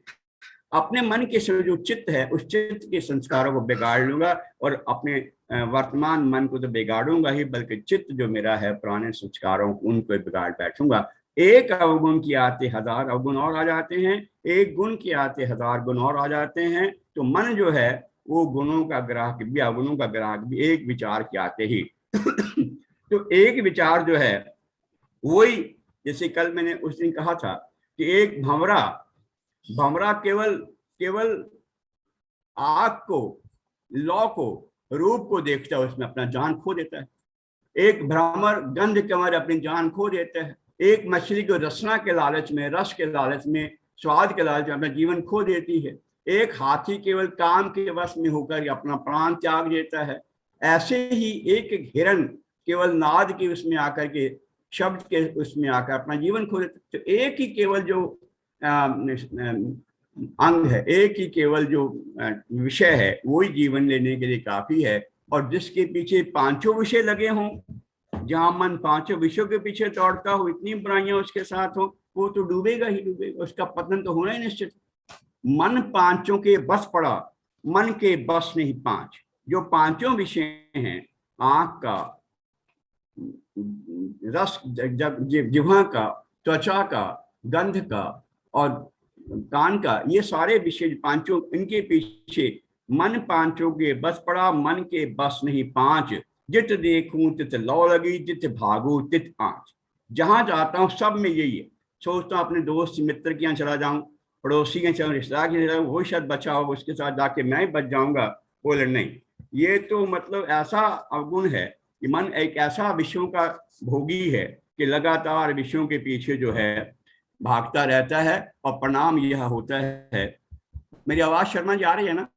अपने मन के जो चित्त है उस चित्त के संस्कारों को बिगाड़ लूंगा और अपने वर्तमान मन को तो बिगाड़ूंगा ही, बल्कि चित्त जो मेरा है पुराने संस्कारों उनको बिगाड़ बैठूंगा। एक अवगुण की आते 1000 अवगुण और आ जाते हैं, एक गुण की आते 1000 गुण और आ जाते हैं। तो मन जो है वो गुणों का ग्राहक भी, अवगुणों का ग्राहक भी, एक विचार के आते ही। तो एक विचार जो है वही, जैसे कल मैंने उस दिन कहा था कि एक भंवरा केवल आग को, लौ को, रूप को देखता है, उसमें अपना जान खो देता है। एक भ्रमर गंध के मारे अपनी जान खो देता है। एक मछली को रसना के लालच में, रस के लालच में, स्वाद के लालच में अपना जीवन खो देती है। एक हाथी केवल काम के वश में होकर अपना प्राण त्याग देता है। ऐसे ही एक हिरण केवल नाद के उसमें आकर के, शब्द के उसमें आकर अपना जीवन खो देता है। तो एक ही केवल जो अंग है, एक ही केवल जो विषय है वही जीवन लेने के लिए काफी है। और जिसके पीछे पांचों विषय लगे हों, जहां मन पांचों विषयों के पीछे दौड़ता हो, इतनी बुराइयां उसके साथ हो, वो तो डूबेगा ही डूबेगा, उसका पतन तो होना ही निश्चित। मन पांचों के बस पड़ा, मन के बस नहीं पांच। जो पांचों विषय हैं, आंख का, रस, जिह्वा का, त्वचा का, गंध का और कान का, ये सारे विषय पांचों, इनके पीछे मन पांचों के बस पड़ा, मन के बस नहीं पांच। जित देखूं तित लौ लगी, जित भागू तित पांच। जहां जाता हूं सब में यही है। सोचता हूं अपने दोस्त मित्र के यहाँ चला जाऊं, पड़ोसी के चला, रिश्तेदार के चला, वो शायद बचा हो, उसके साथ जाके मैं बच जाऊंगा। बोले नहीं, ये तो मतलब ऐसा अवगुण है कि मन एक ऐसा विषयों का भोगी है कि लगातार विषयों के पीछे जो है भागता रहता है। और परिणाम यह होता है, मेरी आवाज शर्मा जी आ रही है ना?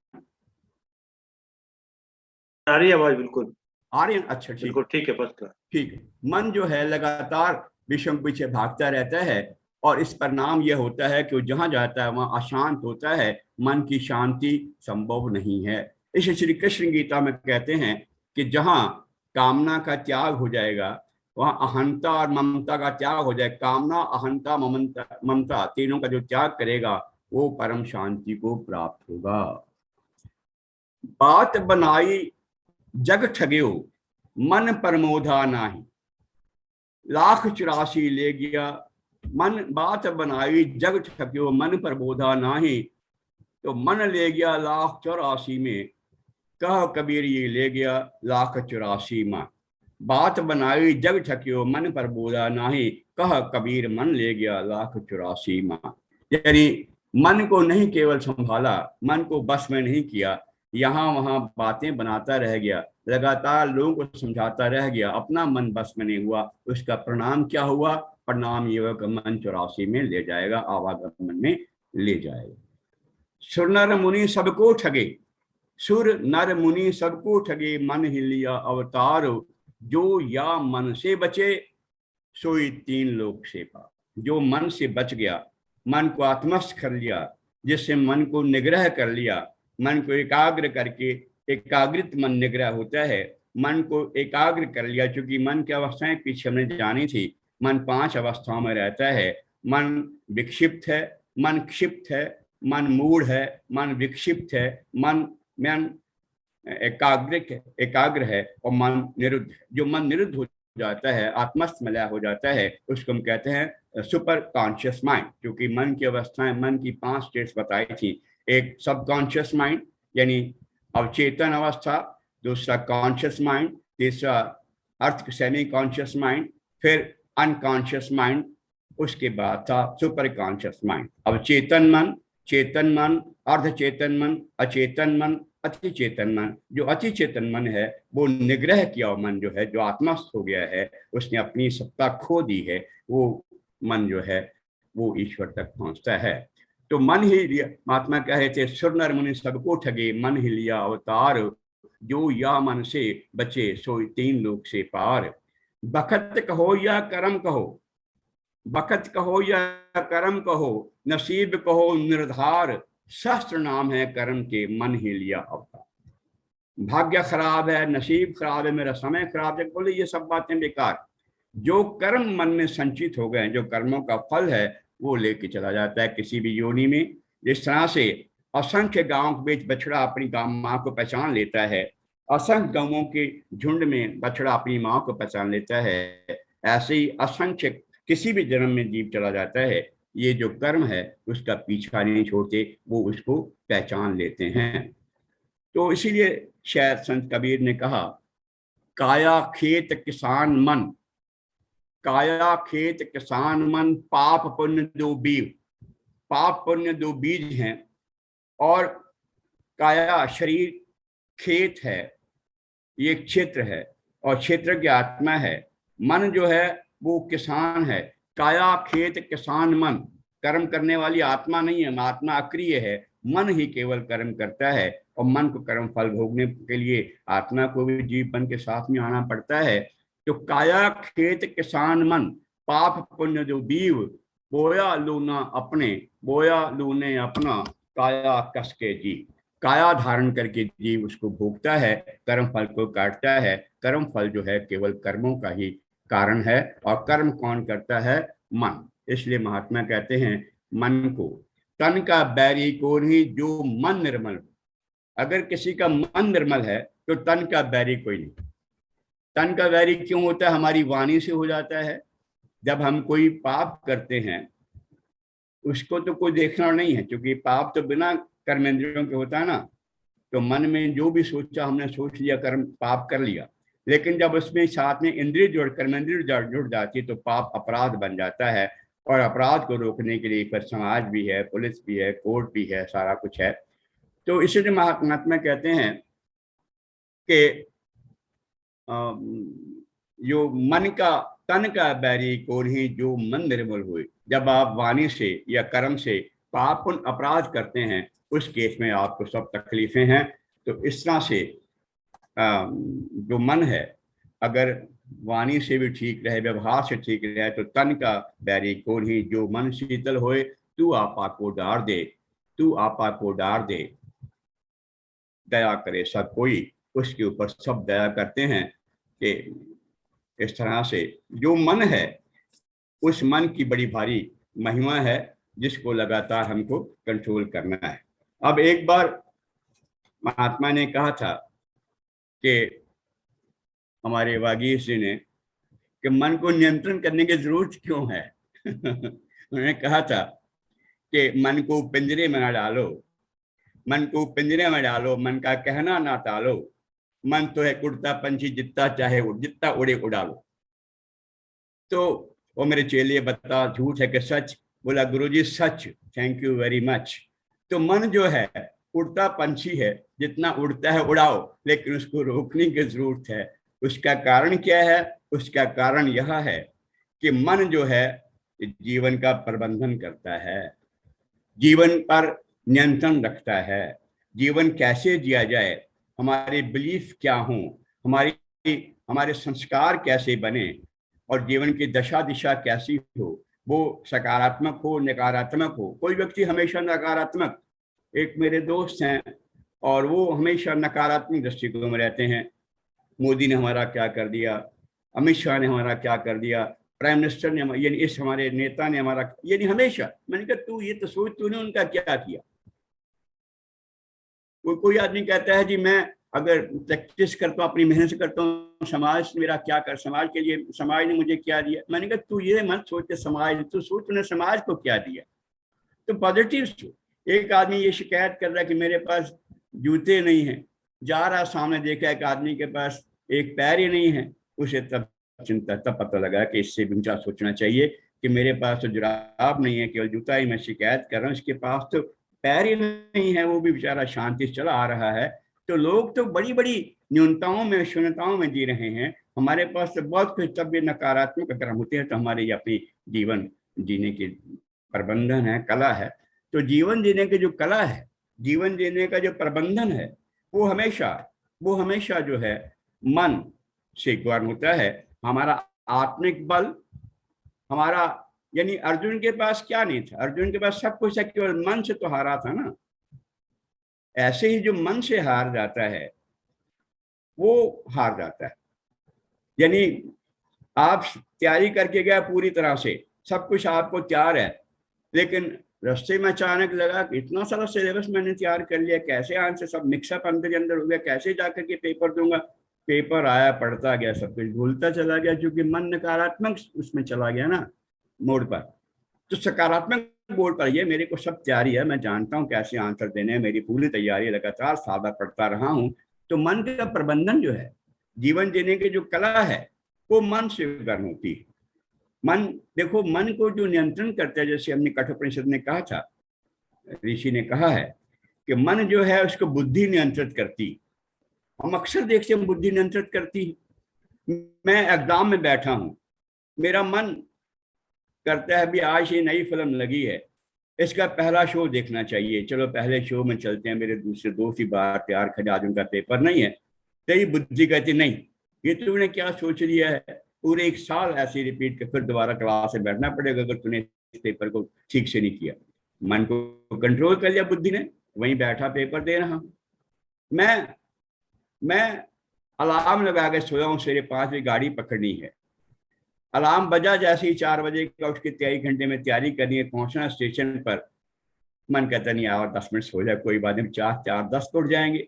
आ रही है आवाज, बिल्कुल आ रही है। अच्छा, ठीक, बिल्कुल ठीक है, फर्स्ट क्लास। ठीक है। मन जो है लगातार विषयों के पीछे भागता रहता है और इस परिणाम यह होता है कि वो जहां जाता है वहां अशांत होता है। मन की शांति संभव नहीं है। इसे श्री कृष्ण गीता में कहते हैं कि जहां कामना का त्याग हो जाएगा, वहां अहंता और ममता का त्याग हो जाए। कामना, अहंता, ममता तीनों का जो त्याग करेगा वो परम शांति को प्राप्त होगा। बात बनाई जग ठग्यो, मन प्रमोधा नाही, 1,84 ले गया मन। बात बनाई जग ठग्यो, मन प्रमोधा नाही, तो मन ले गया 1,84 में, कह कबीर ये ले गया 1,84 में। बात बनाई जग ठग्यो, मन प्रमोधा नाही, कह कबीर मन ले गया 1,84 में। यानी मन को नहीं केवल संभाला, मन को बस में नहीं किया, यहाँ वहां बातें बनाता रह गया, लगातार लोगों को समझाता रह गया, अपना मन बस में नहीं हुआ। उसका परिणाम क्या हुआ? परिणाम ये मन 84 में ले जाएगा, आवागमन में ले जाएगा। सुर नर मुनि सबको ठगे, सुर नर मुनि सबको ठगे, मन ही लिया अवतार, जो या मन से बचे सोई 3 लोक से पार। जो मन से बच गया, मन को आत्मस्थ कर लिया, जिससे मन को निग्रह कर लिया, मन को एकाग्र करके, एकाग्रित मन निग्रह होता है, मन को एकाग्र कर लिया। क्योंकि मन की अवस्थाएं पीछे हमने जानी थी। मन 5 अवस्थाओं में रहता है। मन विक्षिप्त है, मन क्षिप्त है, मन मूढ़ है, मन विक्षिप्त है, मन एकाग्र है और मन निरुद्ध है। जो मन निरुद्ध हो जाता है, आत्मस्थ मलय हो जाता है, उसको हम कहते हैं सुपर कॉन्शियस माइंड। क्योंकि मन की अवस्थाएं, मन की 5 स्टेट्स बताई थी। एक सबकॉन्शियस माइंड यानी अवचेतन अवस्था, दूसरा कॉन्शियस माइंड, तीसरा अर्थ सेमी कॉन्शियस माइंड, फिर अनकॉन्शियस माइंड, उसके बाद था सुपर कॉन्शियस माइंड। अवचेतन मन, चेतन मन, अर्धचेतन मन, अचेतन मन, अति चेतन मन। जो अति चेतन मन है वो निग्रह किया मन जो है, जो आत्मस्थ हो गया है, उसने अपनी सत्ता खो दी है, वो मन जो है वो ईश्वर तक पहुंचता है। तो मन ही लिया, महात्मा कहे थे, सुर नर मुनि सबको ठगे, मन ही लिया अवतार, जो या मन से बचे सोई 3 लोक से पार। बखत कहो या कर्म कहो, बखत कहो या कर्म कहो, नसीब कहो निर्धार, सहस्त्र नाम है कर्म के, मन ही लिया अवतार। भाग्य खराब है, नसीब खराब है, मेरा समय खराब है, बोले ये सब बातें बेकार। जो कर्म मन में संचित हो गए, जो कर्मों का फल है वो लेके चला जाता है किसी भी योनि में। जिस तरह से असंख्य गांवों के बीच बछड़ा अपनी गांव माँ को पहचान लेता है, असंख्य गांवों के झुंड में बछड़ा अपनी माँ को पहचान लेता है, ऐसे ही असंख्य किसी भी जन्म में जीव चला जाता है। ये जो कर्म है उसका पीछा नहीं छोड़ते, वो उसको पहचान लेते हैं। तो इसीलिए शायद संत कबीर ने कहा, काया खेत किसान मन, काया खेत किसान मन, पाप पुण्य दो बीज। पाप पुण्य दो बीज हैं, और काया शरीर खेत है, ये क्षेत्र है, और क्षेत्र की आत्मा है। मन जो है वो किसान है। काया खेत किसान मन, कर्म करने वाली आत्मा नहीं है, आत्मा अक्रिय है, मन ही केवल कर्म करता है। और मन को कर्म फल भोगने के लिए आत्मा को भी जीव बन के साथ में आना पड़ता है। तो काया खेत किसान मन, पाप पुण्य जो बीव, बोया लूना अपने, बोया लूने अपना, काया कस के जी। काया धारण करके जीव उसको भोगता है, कर्म फल को काटता है। कर्म फल जो है केवल कर्मों का ही कारण है, और कर्म कौन करता है? मन। इसलिए महात्मा कहते हैं, मन को तन का बैरी को नहीं जो मन निर्मल। अगर किसी का मन निर्मल है तो तन का बैरी कोई नहीं। तन का बैरी क्यों होता है? हमारी वाणी से हो जाता है। जब हम कोई पाप करते हैं उसको तो कोई देखना नहीं है, क्योंकि पाप तो बिना कर्मेंद्रियों के होता है ना। तो मन में जो भी सोचा हमने सोच लिया, कर्म पाप कर लिया। लेकिन जब उसमें साथ में इंद्रिय कर्मेंद्रिय जुड़ जाती है तो पाप अपराध बन जाता है। और अपराध को रोकने के लिए फिर समाज भी है, पुलिस भी है, कोर्ट भी है, सारा कुछ है। तो इसलिए महात्मा कहते हैं कि जो मन का तन का बैरी को नहीं जो मन निर्मल हुए। जब आप वाणी से या कर्म से पाप अपराध करते हैं उस केस में आपको सब तकलीफें हैं। तो इस तरह से जो मन है अगर वाणी से भी ठीक रहे, व्यवहार से ठीक रहे, तो तन का बैरी को नहीं जो मन शीतल होए, तू आपा को डार दे, तू आपा को डार दे। दया करे सब कोई, उसके ऊपर सब दया करते हैं। कि इस तरह से जो मन है उस मन की बड़ी भारी महिमा है, जिसको लगातार हमको कंट्रोल करना है। अब एक बार महात्मा ने कहा था कि हमारे वागीश जी ने कि मन को नियंत्रण करने की जरूरत क्यों है। उन्होंने कहा था कि मन को पिंजरे में न डालो, मन को पिंजरे में डालो, मन का कहना ना टालो, मन तो है उड़ता पंछी जितना चाहे जितना उड़े उड़ा लो। तो वो मेरे चेले बता झूठ है कि सच? बोला गुरुजी सच, थैंक यू वेरी मच। तो मन जो है उड़ता पंछी है, जितना उड़ता है उड़ाओ, लेकिन उसको रोकने की जरूरत है। उसका कारण क्या है? उसका कारण यह है कि मन जो है जीवन का प्रबंधन करता है, जीवन पर नियंत्रण रखता है। जीवन कैसे जिया जाए, हमारे बिलीफ क्या हों, हमारे संस्कार कैसे बने, और जीवन की दशा दिशा कैसी हो, वो सकारात्मक हो नकारात्मक हो। कोई व्यक्ति हमेशा नकारात्मक, एक मेरे दोस्त हैं और वो हमेशा नकारात्मक दृष्टिकोण में रहते हैं। मोदी ने हमारा क्या कर दिया, अमित शाह ने हमारा क्या कर दिया, प्राइम मिनिस्टर ने, यानी इस हमारे नेता ने हमारा, यानी हमेशा। मैंने कहा तू ये तो सोच, तूने उनका क्या किया। कोई आदमी कहता है जी मैं अगर प्रैक्टिस करता हूँ, अपनी मेहनत से करता हूँ, समाज मेरा क्या कर, समाज के लिए समाज ने मुझे क्या दिया। मैंने कहा तू ये मत सोच के समाज, तू सोच तूने समाज को क्या दिया। तो पॉजिटिव सोच। एक आदमी ये शिकायत कर रहा है कि मेरे पास जूते नहीं हैं, जा रहा सामने देखा एक आदमी के पास एक पैर ही नहीं है, उसे तब चिंता, तब पता लगा कि इससे भी ऊंचा सोचना चाहिए कि मेरे पास तो जुराब नहीं है, केवल जूता ही मैं शिकायत कर रहा हूँ, इसके पास तो पैर ही नहीं है, वो भी बेचारा शांति से चला आ रहा है। तो लोग तो बड़ी बड़ी न्यूनताओं में, शून्यताओं में जी रहे हैं। हमारे पास तो बहुत कुछ, तब भी नकारात्मक अगर हम होते हैं तो हमारे ये अपनी जीवन जीने की प्रबंधन है, कला है। तो जीवन जीने की जो कला है, जीवन जीने का जो प्रबंधन है, वो हमेशा जो है मन से ज्ञान होता है। हमारा आत्मिक बल, हमारा, यानी अर्जुन के पास क्या नहीं था, अर्जुन के पास सब कुछ है, केवल मन से तो हारा था ना। ऐसे ही जो मन से हार जाता है वो हार जाता है। यानी आप तैयारी करके गए पूरी तरह से, सब कुछ आपको तैयार है, लेकिन रास्ते में अचानक लगा कि इतना सारा सिलेबस मैंने तैयार कर लिया, कैसे आंसर सब मिक्सअप अंदर अंदर हो गया, कैसे जाकर के पेपर दूंगा। पेपर आया, पढ़ता गया, सब कुछ भूलता चला गया, क्योंकि मन नकारात्मक उसमें चला गया ना मोड पर। तो सकारात्मक बोर्ड पर ये मेरे को सब तैयारी है, मैं जानता हूँ कैसे आंसर देने हैं, मेरी पूरी तैयारी है, लगातार साल भर पढ़ता रहा हूँ। तो मन का प्रबंधन जो है, जीवन जीने की जो कला है, वो मन से करनी होती है। मन, देखो, मन को जो नियंत्रण करता है, जैसे हमने कठोपनिषद में कहा था, ऋषि ने कहा है कि मन जो है उसको बुद्धि नियंत्रित करती। हम अक्सर देखते हैं बुद्धि नियंत्रित करती है। मैं एग्जाम में बैठा हूं, मेरा मन करता है अभी आज ये नई फिल्म लगी है, इसका पहला शो देखना चाहिए, चलो पहले शो में चलते हैं, मेरे दूसरे दोस्त ही बाहर तैयार खड़े, आज उनका पेपर नहीं है। तेरी बुद्धि कहती नहीं, ये तूने क्या सोच लिया है, पूरे 1 साल ऐसे रिपीट कर फिर दोबारा क्लास में बैठना पड़ेगा अगर तूने इस पेपर को ठीक से नहीं किया। मन को कंट्रोल कर लिया बुद्धि ने, वहीं बैठा पेपर दे रहा हूं। मैं अलार्म लगा के सोया हूँ, सवेरे 5 बजे गाड़ी पकड़नी है, अलार्म बजा जैसे ही 4 बजे का उठ के 23 घंटे में तैयारी करनी है, पहुंचना स्टेशन पर। मन कहता नहीं और 10 मिनट सो जाए, कोई बात नहीं, 4:10 तो उठ जाएंगे।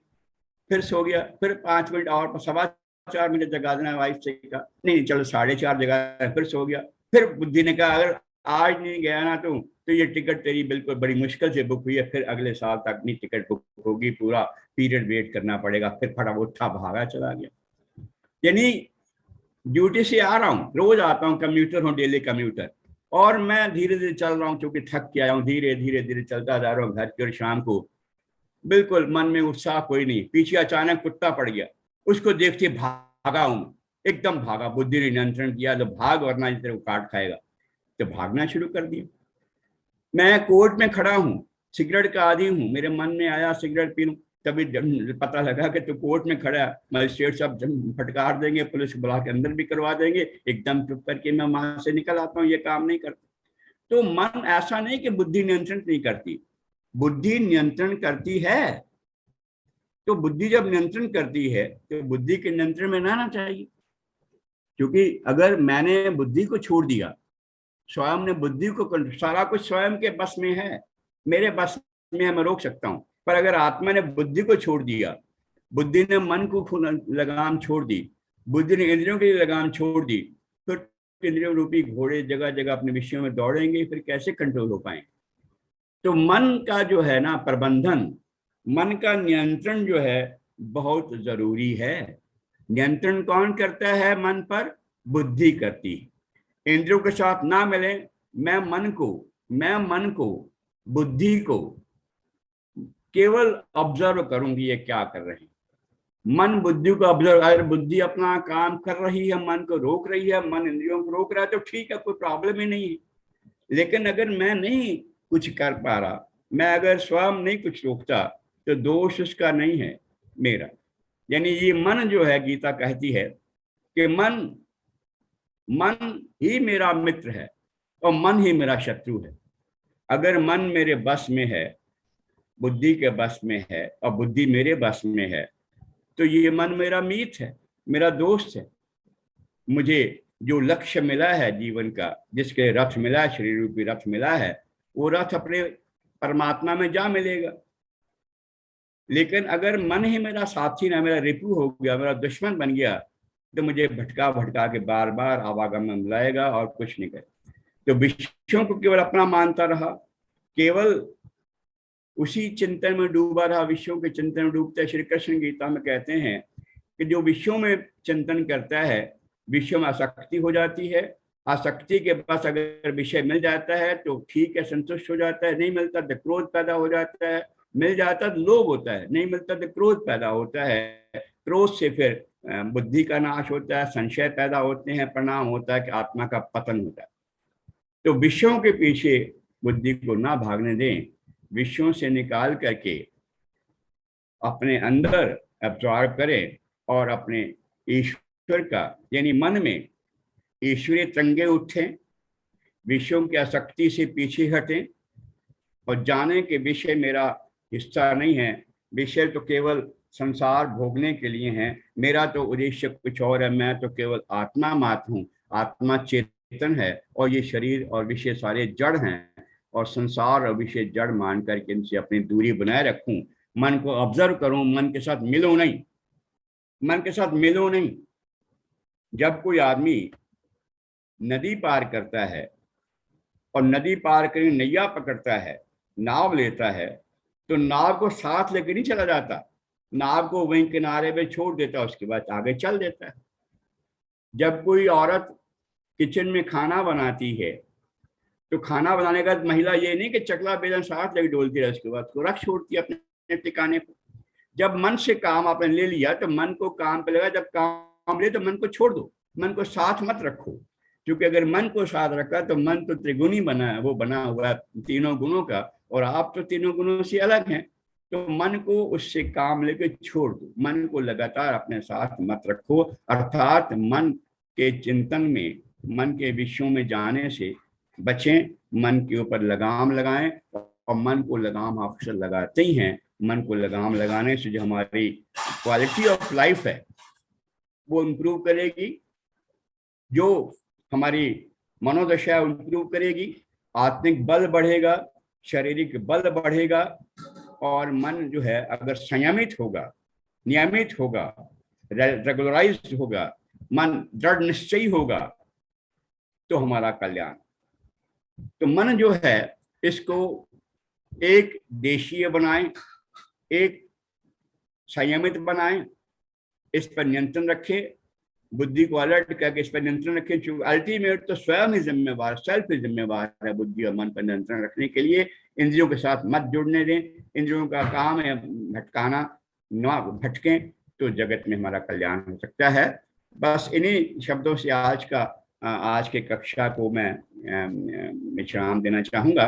फिर सो गया, फिर 5 मिनट और, 4:15 मिनट जगा देना, वाइफ से कहा नहीं चलो 4:30 जगा, फिर सो गया। फिर बुद्धि ने कहा अगर आज नहीं गया ना तो ये टिकट तेरी बिल्कुल बड़ी मुश्किल से बुक हुई है, फिर अगले साल तक नहीं टिकट बुक होगी, पूरा पीरियड वेट करना पड़ेगा। फिर फटाफट उठा, भागा चला गया। यानी ड्यूटी से आ रहा हूँ, रोज आता हूँ, कम्यूटर हूँ, डेली कम्यूटर, और मैं धीरे धीरे चल रहा हूँ, क्योंकि थक के आया हूँ, धीरे धीरे धीरे चलता जा रहा हूँ घर की ओर। शाम को बिल्कुल मन में उत्साह कोई नहीं, पीछे अचानक कुत्ता पड़ गया, उसको देखते भागा हूँ, एकदम भागा, बुद्धि ने नियंत्रण किया, तो भाग वरना इस तरह काट खाएगा, तो भागना शुरू कर दिया। मैं कोर्ट में खड़ा हूँ, सिगरेट का आदी हूँ, मेरे मन में आया सिगरेट पी लूं, तभी पता लगा कि तो कोर्ट में खड़ा, मजिस्ट्रेट साहब फटकार देंगे, पुलिस बुला के अंदर भी करवा देंगे, एकदम चुप करके मैं वहां से निकल आता हूँ, ये काम नहीं करता। तो मन ऐसा नहीं कि बुद्धि नियंत्रण नहीं करती, बुद्धि नियंत्रण करती है। तो बुद्धि जब नियंत्रण करती है तो बुद्धि के नियंत्रण में रहना चाहिए, क्योंकि अगर मैंने बुद्धि को छोड़ दिया, स्वयं ने बुद्धि को, सारा कुछ स्वयं के बस में है, मेरे बस में है, मैं रोक सकता हूँ। पर अगर आत्मा ने बुद्धि को छोड़ दिया, बुद्धि ने मन को लगाम छोड़ दी, बुद्धि ने इंद्रियों की लगाम छोड़ दी, फिर इंद्रियों रूपी घोड़े जगह जगह अपने विषयों में दौड़ेंगे, फिर कैसे कंट्रोल हो पाएंगे। तो मन का जो है ना प्रबंधन, मन का नियंत्रण जो है बहुत जरूरी है। नियंत्रण कौन करता है मन पर? बुद्धि करती है। इंद्रियों के साथ ना मिले, मैं मन को बुद्धि को केवल ऑब्जर्व करूंगी ये क्या कर रहे हैं। मन बुद्धि को ऑब्जर्व, अगर बुद्धि अपना काम कर रही है, मन को रोक रही है, मन इंद्रियों को रोक रहा है, तो ठीक है, कोई प्रॉब्लम ही नहीं है। लेकिन अगर मैं नहीं कुछ कर पा रहा, मैं अगर स्वयं नहीं कुछ रोकता, तो दोष उसका नहीं है, मेरा। यानी ये मन जो है, गीता कहती है कि मन ही मेरा मित्र है और मन ही मेरा शत्रु है। अगर मन मेरे बस में है, बुद्धि के बस में है, और बुद्धि मेरे बस में है, तो ये मन मेरा मीत है, मेरा दोस्त है। मुझे जो लक्ष्य मिला है जीवन का, जिसके रथ मिला है, शरीर रूपी रथ मिला है, वो रथ अपने परमात्मा में जा मिलेगा। लेकिन अगर मन ही मेरा साथी ना, मेरा रिपु हो गया, मेरा दुश्मन बन गया, तो मुझे भटका के बार बार आवागमन में बुलाएगा और कुछ नहीं करे। तो विषयों को केवल अपना मानता रहा, केवल उसी चिंतन में डूबा रहा, विषयों के चिंतन में डूबता। श्री कृष्ण गीता में कहते हैं कि जो विषयों में चिंतन करता है, विषयों में आसक्ति हो जाती है। आसक्ति के पास अगर विषय मिल जाता है तो ठीक है, संतुष्ट हो जाता है, नहीं मिलता तो क्रोध पैदा हो जाता है, मिल जाता तो लोभ होता है, नहीं मिलता तो क्रोध पैदा होता है। क्रोध से फिर बुद्धि का नाश होता है, संशय पैदा होते हैं, परिणाम होता है कि आत्मा का पतन होता है। तो विषयों के पीछे बुद्धि को ना भागने दें, विषयों से निकाल करके अपने अंदर एब्जॉर्ब करें और अपने ईश्वर का, यानी मन में ईश्वरीय तरंगे उठें, विषयों की आसक्ति से पीछे हटें और जाने के विषय मेरा हिस्सा नहीं है, विषय तो केवल संसार भोगने के लिए हैं। मेरा तो उद्देश्य कुछ और है, मैं तो केवल आत्मा मात्र हूँ। आत्मा चेतन है और ये शरीर और विषय सारे जड़ हैं, और संसार और विषय जड़ मान करके इनसे अपनी दूरी बनाए रखूं। मन को ऑब्जर्व करूं, मन के साथ मिलो नहीं, मन के साथ मिलो नहीं। जब कोई आदमी नदी पार करता है और नदी पार कर नैया पकड़ता है, नाव लेता है, तो नाव को साथ लेकर नहीं चला जाता, नाव को वहीं किनारे पे छोड़ देता है, उसके बाद आगे चल देता है। जब कोई औरत किचन में खाना बनाती है तो खाना बनाने का महिला ये नहीं कि चकला बेलन साथ लेकर डोलती रहे, उसके बाद उसको रख छोड़ती है अपने ठिकाने को। जब मन से काम आपने ले लिया तो मन को काम पे लगा, जब काम ले तो मन को छोड़ दो, मन को साथ मत रखो। क्योंकि अगर मन को साथ रखा तो मन तो त्रिगुणी बना है, वो बना हुआ है तीनों गुणों का, और आप तो तीनों गुणों से अलग हैं। तो मन को उससे काम लेके छोड़ दो, मन को लगातार अपने साथ मत रखो। अर्थात मन के चिंतन में, मन के विषयों में जाने से बचें, मन के ऊपर लगाम लगाएं। और मन को लगाम आप अक्सर लगाते ही हैं। मन को लगाम लगाने से जो हमारी क्वालिटी ऑफ लाइफ है वो इम्प्रूव करेगी, जो हमारी मनोदशा इम्प्रूव करेगी, आत्मिक बल बढ़ेगा, शारीरिक बल बढ़ेगा। और मन जो है अगर संयमित होगा, नियमित होगा, रेगुलराइज्ड होगा, मन दृढ़ निश्चयी होगा, तो हमारा कल्याण। तो मन जो है इसको एक देशीय बनाएं, एक संयमित बनाएं, इस पर नियंत्रण रखें, बुद्धि को अलर्ट करके इस पर नियंत्रण रखें। क्योंकि अल्टीमेट तो स्वयं ही जिम्मेवार, सेल्फ ही जिम्मेवार है बुद्धि और मन पर नियंत्रण रखने के लिए। इंद्रियों के साथ मत जुड़ने दें, इंद्रियों का काम है भटकाना, न भटकें तो जगत में हमारा कल्याण हो सकता है। बस इन्हीं शब्दों से आज के कक्षा को मैं विश्राम देना चाहूँगा,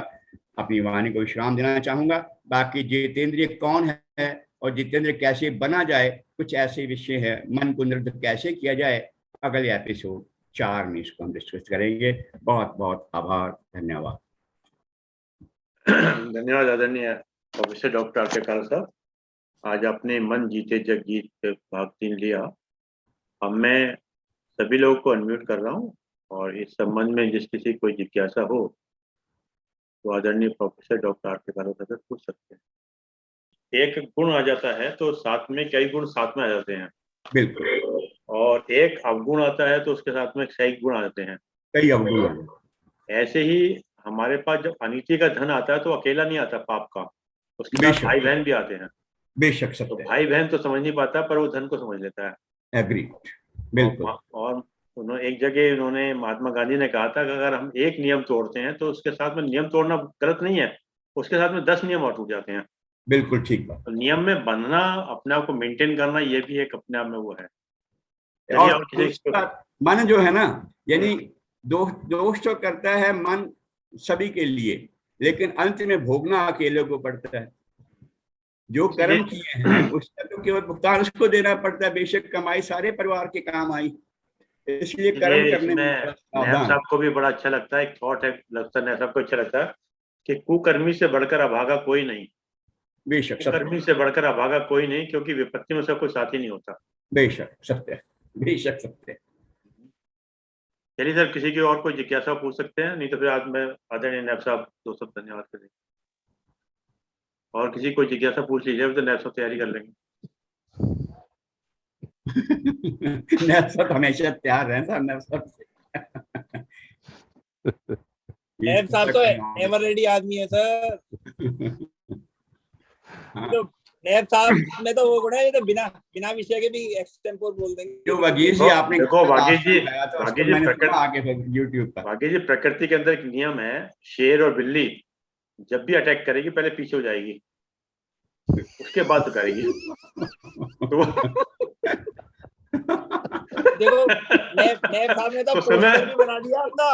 अपनी वाणी को विश्राम देना चाहूँगा। बाकी जितेंद्रिय कौन है और जितेंद्र कैसे बना जाए, कुछ ऐसे विषय है, मन को निर्धर कैसे किया जाए, अगले एपिसोड 4 में इसको हम डिस्कस करेंगे। बहुत बहुत आभार, धन्यवाद। धन्यवाद आदरणीय प्रोफेसर डॉक्टर आर के काला साहब। आज आपने मन जीते जग जीत भाग 3 लिया। अब मैं सभी लोगों को अनम्यूट कर रहा हूँ और इस संबंध में जिस किसी कोई जिज्ञासा हो तो आदरणीय प्रोफेसर डॉक्टर आर के काला साहब से पूछ सकते हैं। एक गुण आ जाता है तो साथ में कई गुण साथ में आ जाते हैं, बिल्कुल, और एक अवगुण आता है तो उसके साथ में कई गुण आ जाते हैं, कई अवगुण। ऐसे ही हमारे पास जब अनिति का धन आता है तो अकेला नहीं आता पाप का, उसके साथ भाई बहन भी आते हैं। बेशक तो सत्य, भाई बहन तो समझ नहीं पाता पर वो धन को समझ लेता है। एग्री, बिल्कुल। और उन्होंने एक जगह उन्होंने महात्मा गांधी ने कहा था कि अगर हम एक नियम तोड़ते हैं तो उसके साथ में नियम तोड़ना गलत नहीं है, उसके साथ में 10 नियम और टूट जाते हैं। बिल्कुल ठीक बात। तो नियम में बंधना, अपने आप को मेंटेन करना, ये भी एक अपने आप में वो है। और मन जो है ना, यानी दोष तो करता है मन सभी के लिए, लेकिन अंत में भोगना अकेले को पड़ता है। जो कर्म किए हैं उसका तो केवल भुगतान उसको देना पड़ता है, बेशक कमाई सारे परिवार के काम आई, इसलिए कर्म करने में नैब साहब को भी बड़ा अच्छा लगता है, एक थॉट है, लगता है सबको अच्छा लगता है कि कुकर्मी से बढ़कर अभागा कोई नहीं। बेशक कुकर्मी से बढ़कर अभागा कोई नहीं, क्योंकि विपत्ति में उसका कोई साथी नहीं होता। बेशक सत्य, बेशक सत्य। चलिए सर, किसी की और कोई जिज्ञासा पूछ सकते हैं, नहीं तो फिर आज मैं आदरणीय नैब साहब दो सब धन्यवाद करेंगे। और किसी कोई जिज्ञासा पूछ लीजिए तो नैब साहब तैयारी कर लेंगे। नैब साहब हमेशा तैयार हैं सर, नैब साहब नैब साहब तो एवर रेडी आदमी है सर। तो नैब साहब में तो वो गुण है, ये तो बिना विषय के भी एक्सटेम्पोर बोल देंगे। जो वागीश जी आपने देखो, वागीश जी यूट्यूब पर, वागीश जी प्रकृति के अंदर एक नियम है, शेर और बिल्ली जब भी अटैक करेगी पहले पीछे हो जाएगी, उसके बाद तो करेगी। तो देखो नैब साहब ने तो पोस्टर भी बना दिया अपना,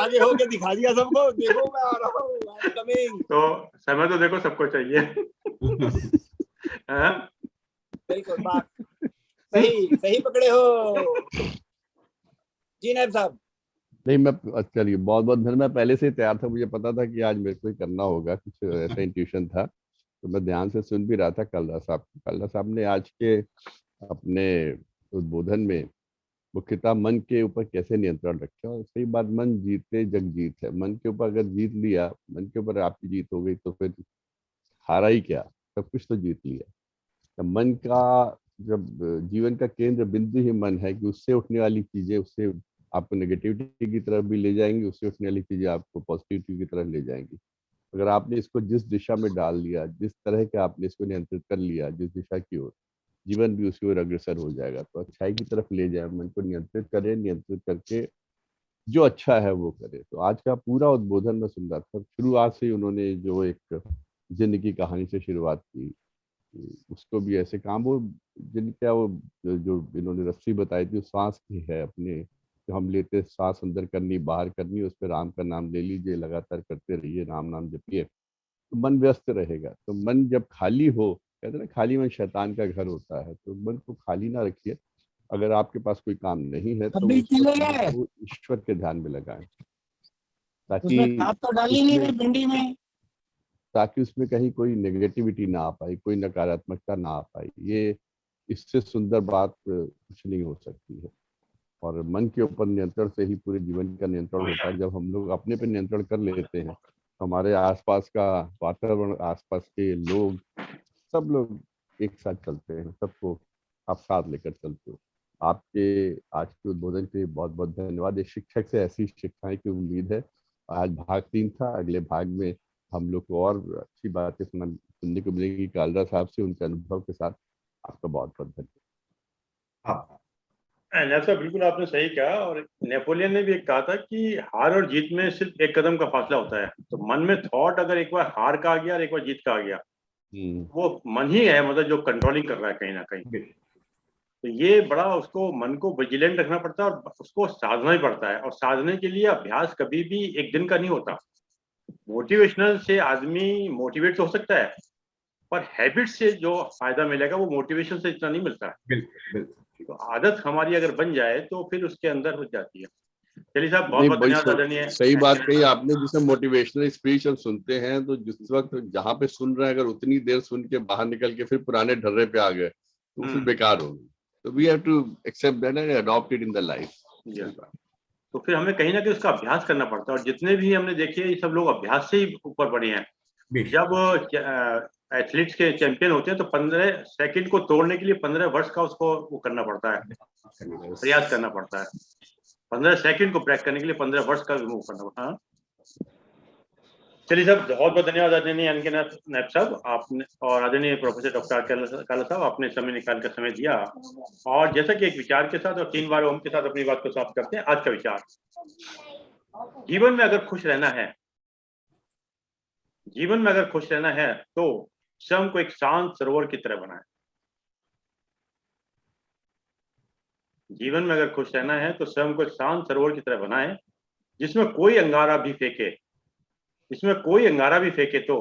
आगे होके दिखा दिया सबको, देखो मैं आ रहा हूँ, आई एम कमिंग। तो समय तो देखो सबको चाहिए। बिल्कुल बात सही पकड़े हो जी नैब साहब। नहीं, मैं चलिए बहुत बहुत धन्यवाद। मैं पहले से ही तैयार था, मुझे पता था कि आज मेरे को ही करना होगा, कुछ ऐसा इंट्यूशन था, तो मैं ध्यान से सुन भी रहा था काला साहब ने आज के अपने उद्बोधन में मुख्यतः मन के ऊपर कैसे नियंत्रण रखे। और सही बात, मन जीते जग जीत है। मन के ऊपर अगर जीत लिया, मन के ऊपर आपकी जीत हो गई, तो फिर हारा ही क्या, सब कुछ तो जीत लिया। तो मन का जब जीवन का केंद्र बिंदु ही मन है कि उससे उठने वाली चीजें उससे आपको नेगेटिविटी की तरफ भी ले जाएंगी, उससे उठने वाली चीजें आपको पॉजिटिविटी की तरफ ले जाएंगी। अगर आपने इसको जिस दिशा में डाल लिया, जिस तरह के आपने इसको नियंत्रित कर लिया जिस दिशा की ओर, जीवन भी उसी ओर अग्रसर हो जाएगा। तो अच्छाई की तरफ ले जाए, मन को नियंत्रित करें, नियंत्रित करके जो अच्छा है वो करे। तो आज का पूरा उद्बोधन मैं सुन रहा था, शुरुआत से ही उन्होंने जो एक जिंदगी कहानी से शुरुआत की, उसको भी ऐसे काम, वो जिनका वो जो इन्होंने रस्सी बताई थी, सांस की है अपने, जो हम लेते सांस अंदर करनी बाहर करनी, उस पर राम का नाम ले लीजिए, लगातार करते रहिए, राम नाम जपिए, तो मन व्यस्त रहेगा। तो मन जब खाली हो, कहते हैं ना खाली मन शैतान का घर होता है, तो मन को खाली ना रखिए। अगर आपके पास कोई काम नहीं है तो उसको ईश्वर के ध्यान में लगाएं, ताकि भिंडी में, ताकि उसमें कहीं कोई नेगेटिविटी ना आ पाई, कोई नकारात्मकता ना आ पाई। ये इससे सुंदर बात कुछ नहीं हो सकती है। और मन के ऊपर नियंत्रण से ही पूरे जीवन का नियंत्रण होता है। जब हम लोग अपने पे नियंत्रण कर लेते हैं, हमारे आसपास का वातावरण, आसपास के लोग, सब लोग एक साथ चलते हैं, सबको आप साथ लेकर चलते हो। आपके आज के उद्बोधन के लिए बहुत बहुत धन्यवाद। एक शिक्षक से ऐसी शिक्षाएं की उम्मीद है। आज भाग 3 था, अगले भाग में हम लोग को और अच्छी बातें सुनने को मिलेगी कालरा साहब से, उनके अनुभव के साथ। आपका बहुत बहुत धन्यवाद। साहब बिल्कुल आपने सही कहा। और नेपोलियन ने भी एक कहा था कि हार और जीत में सिर्फ एक कदम का फासला होता है। तो मन में थॉट अगर एक बार हार का आ गया और एक बार जीत का आ गया, वो मन ही है मतलब जो कंट्रोलिंग कर रहा है कहीं ना कहीं। तो ये बड़ा उसको मन को विजिलेंट रखना पड़ता है और उसको साधना ही पड़ता है। और साधने के लिए अभ्यास कभी भी एक दिन का नहीं होता। मोटिवेशनल से आदमी मोटिवेट हो सकता है, पर हैबिट से जो फायदा मिलेगा वो मोटिवेशन से इतना नहीं मिलता है। तो आदत हमारी अगर बन जाए तो फिर उसके अंदर हो जाती है। चलिए साहब, बहुत बहुत धन्यवाद। सही बात कही आपने। जिसे मोटिवेशनल स्पीच हम सुनते हैं, तो जिस वक्त जहाँ पे सुन रहे हैं, अगर उतनी देर सुन के बाहर निकल के फिर पुराने ढर्रे पे आ गए तो फिर बेकार होगी। तो we have to accept that and adopt it in the life. तो फिर हमें कहीं ना कहीं उसका अभ्यास करना पड़ता है। और जितने भी हमने देखे, ये सब लोग अभ्यास से ही ऊपर बढ़े हैं। जब एथलीट्स के चैंपियन होते हैं तो 15 सेकंड को तोड़ने के लिए 15 वर्ष का उसको वो करना पड़ता है, प्रयास करना पड़ता है। 15 सेकंड को ब्रेक करने के लिए 15 वर्ष का मूव करना पड़ता है। चलिए साहब, बहुत बहुत धन्यवाद आदरणीय अनके नायब साहब आपने, और आदरणीय प्रोफेसर डॉक्टर काला साहब, आपने समय निकाल कर समय दिया। और जैसा कि एक विचार के साथ और 3 बार ओम के साथ अपनी बात को समाप्त करते हैं। आज का विचार, जीवन में अगर खुश रहना है, जीवन में अगर खुश रहना है तो स्वयं को एक शांत सरोवर की तरह बनाए। जीवन में अगर खुश रहना है तो स्वयं को एक शांत सरोवर की तरह बनाए, जिसमें कोई अंगारा भी फेंके, जिसमें कोई अंगारा भी फेंके तो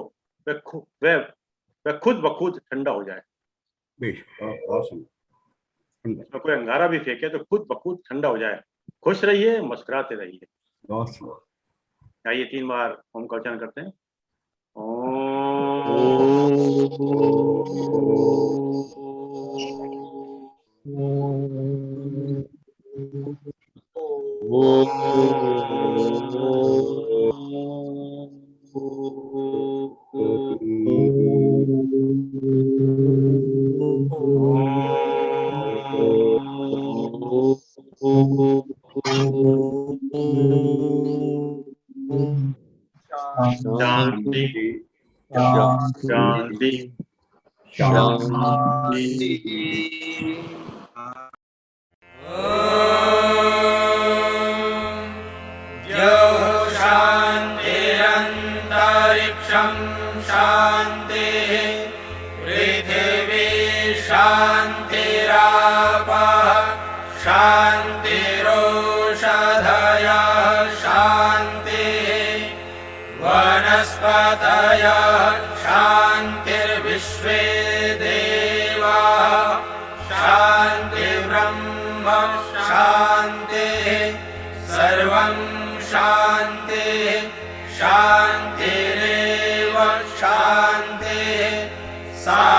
वह खुद ब खुद ठंडा हो जाए। जिसमें कोई अंगारा भी फेंके तो खुद ब खुद ठंडा हो जाए। खुश रहिए, मुस्कुराते रहिए। आइए 3 बार ओम का उच्चारण करते हैं। शांति शांति शांति। शांतिरंतरिक्षं शांतिः पृथिवी शांतिरापः शांतिरोषधयः शांतिः वनस्पतयः शांतिर्विश्वे देवाः शांतिर्ब्रह्म शांतिः सर्वं शांतिः शांतिरेव शांतिः सा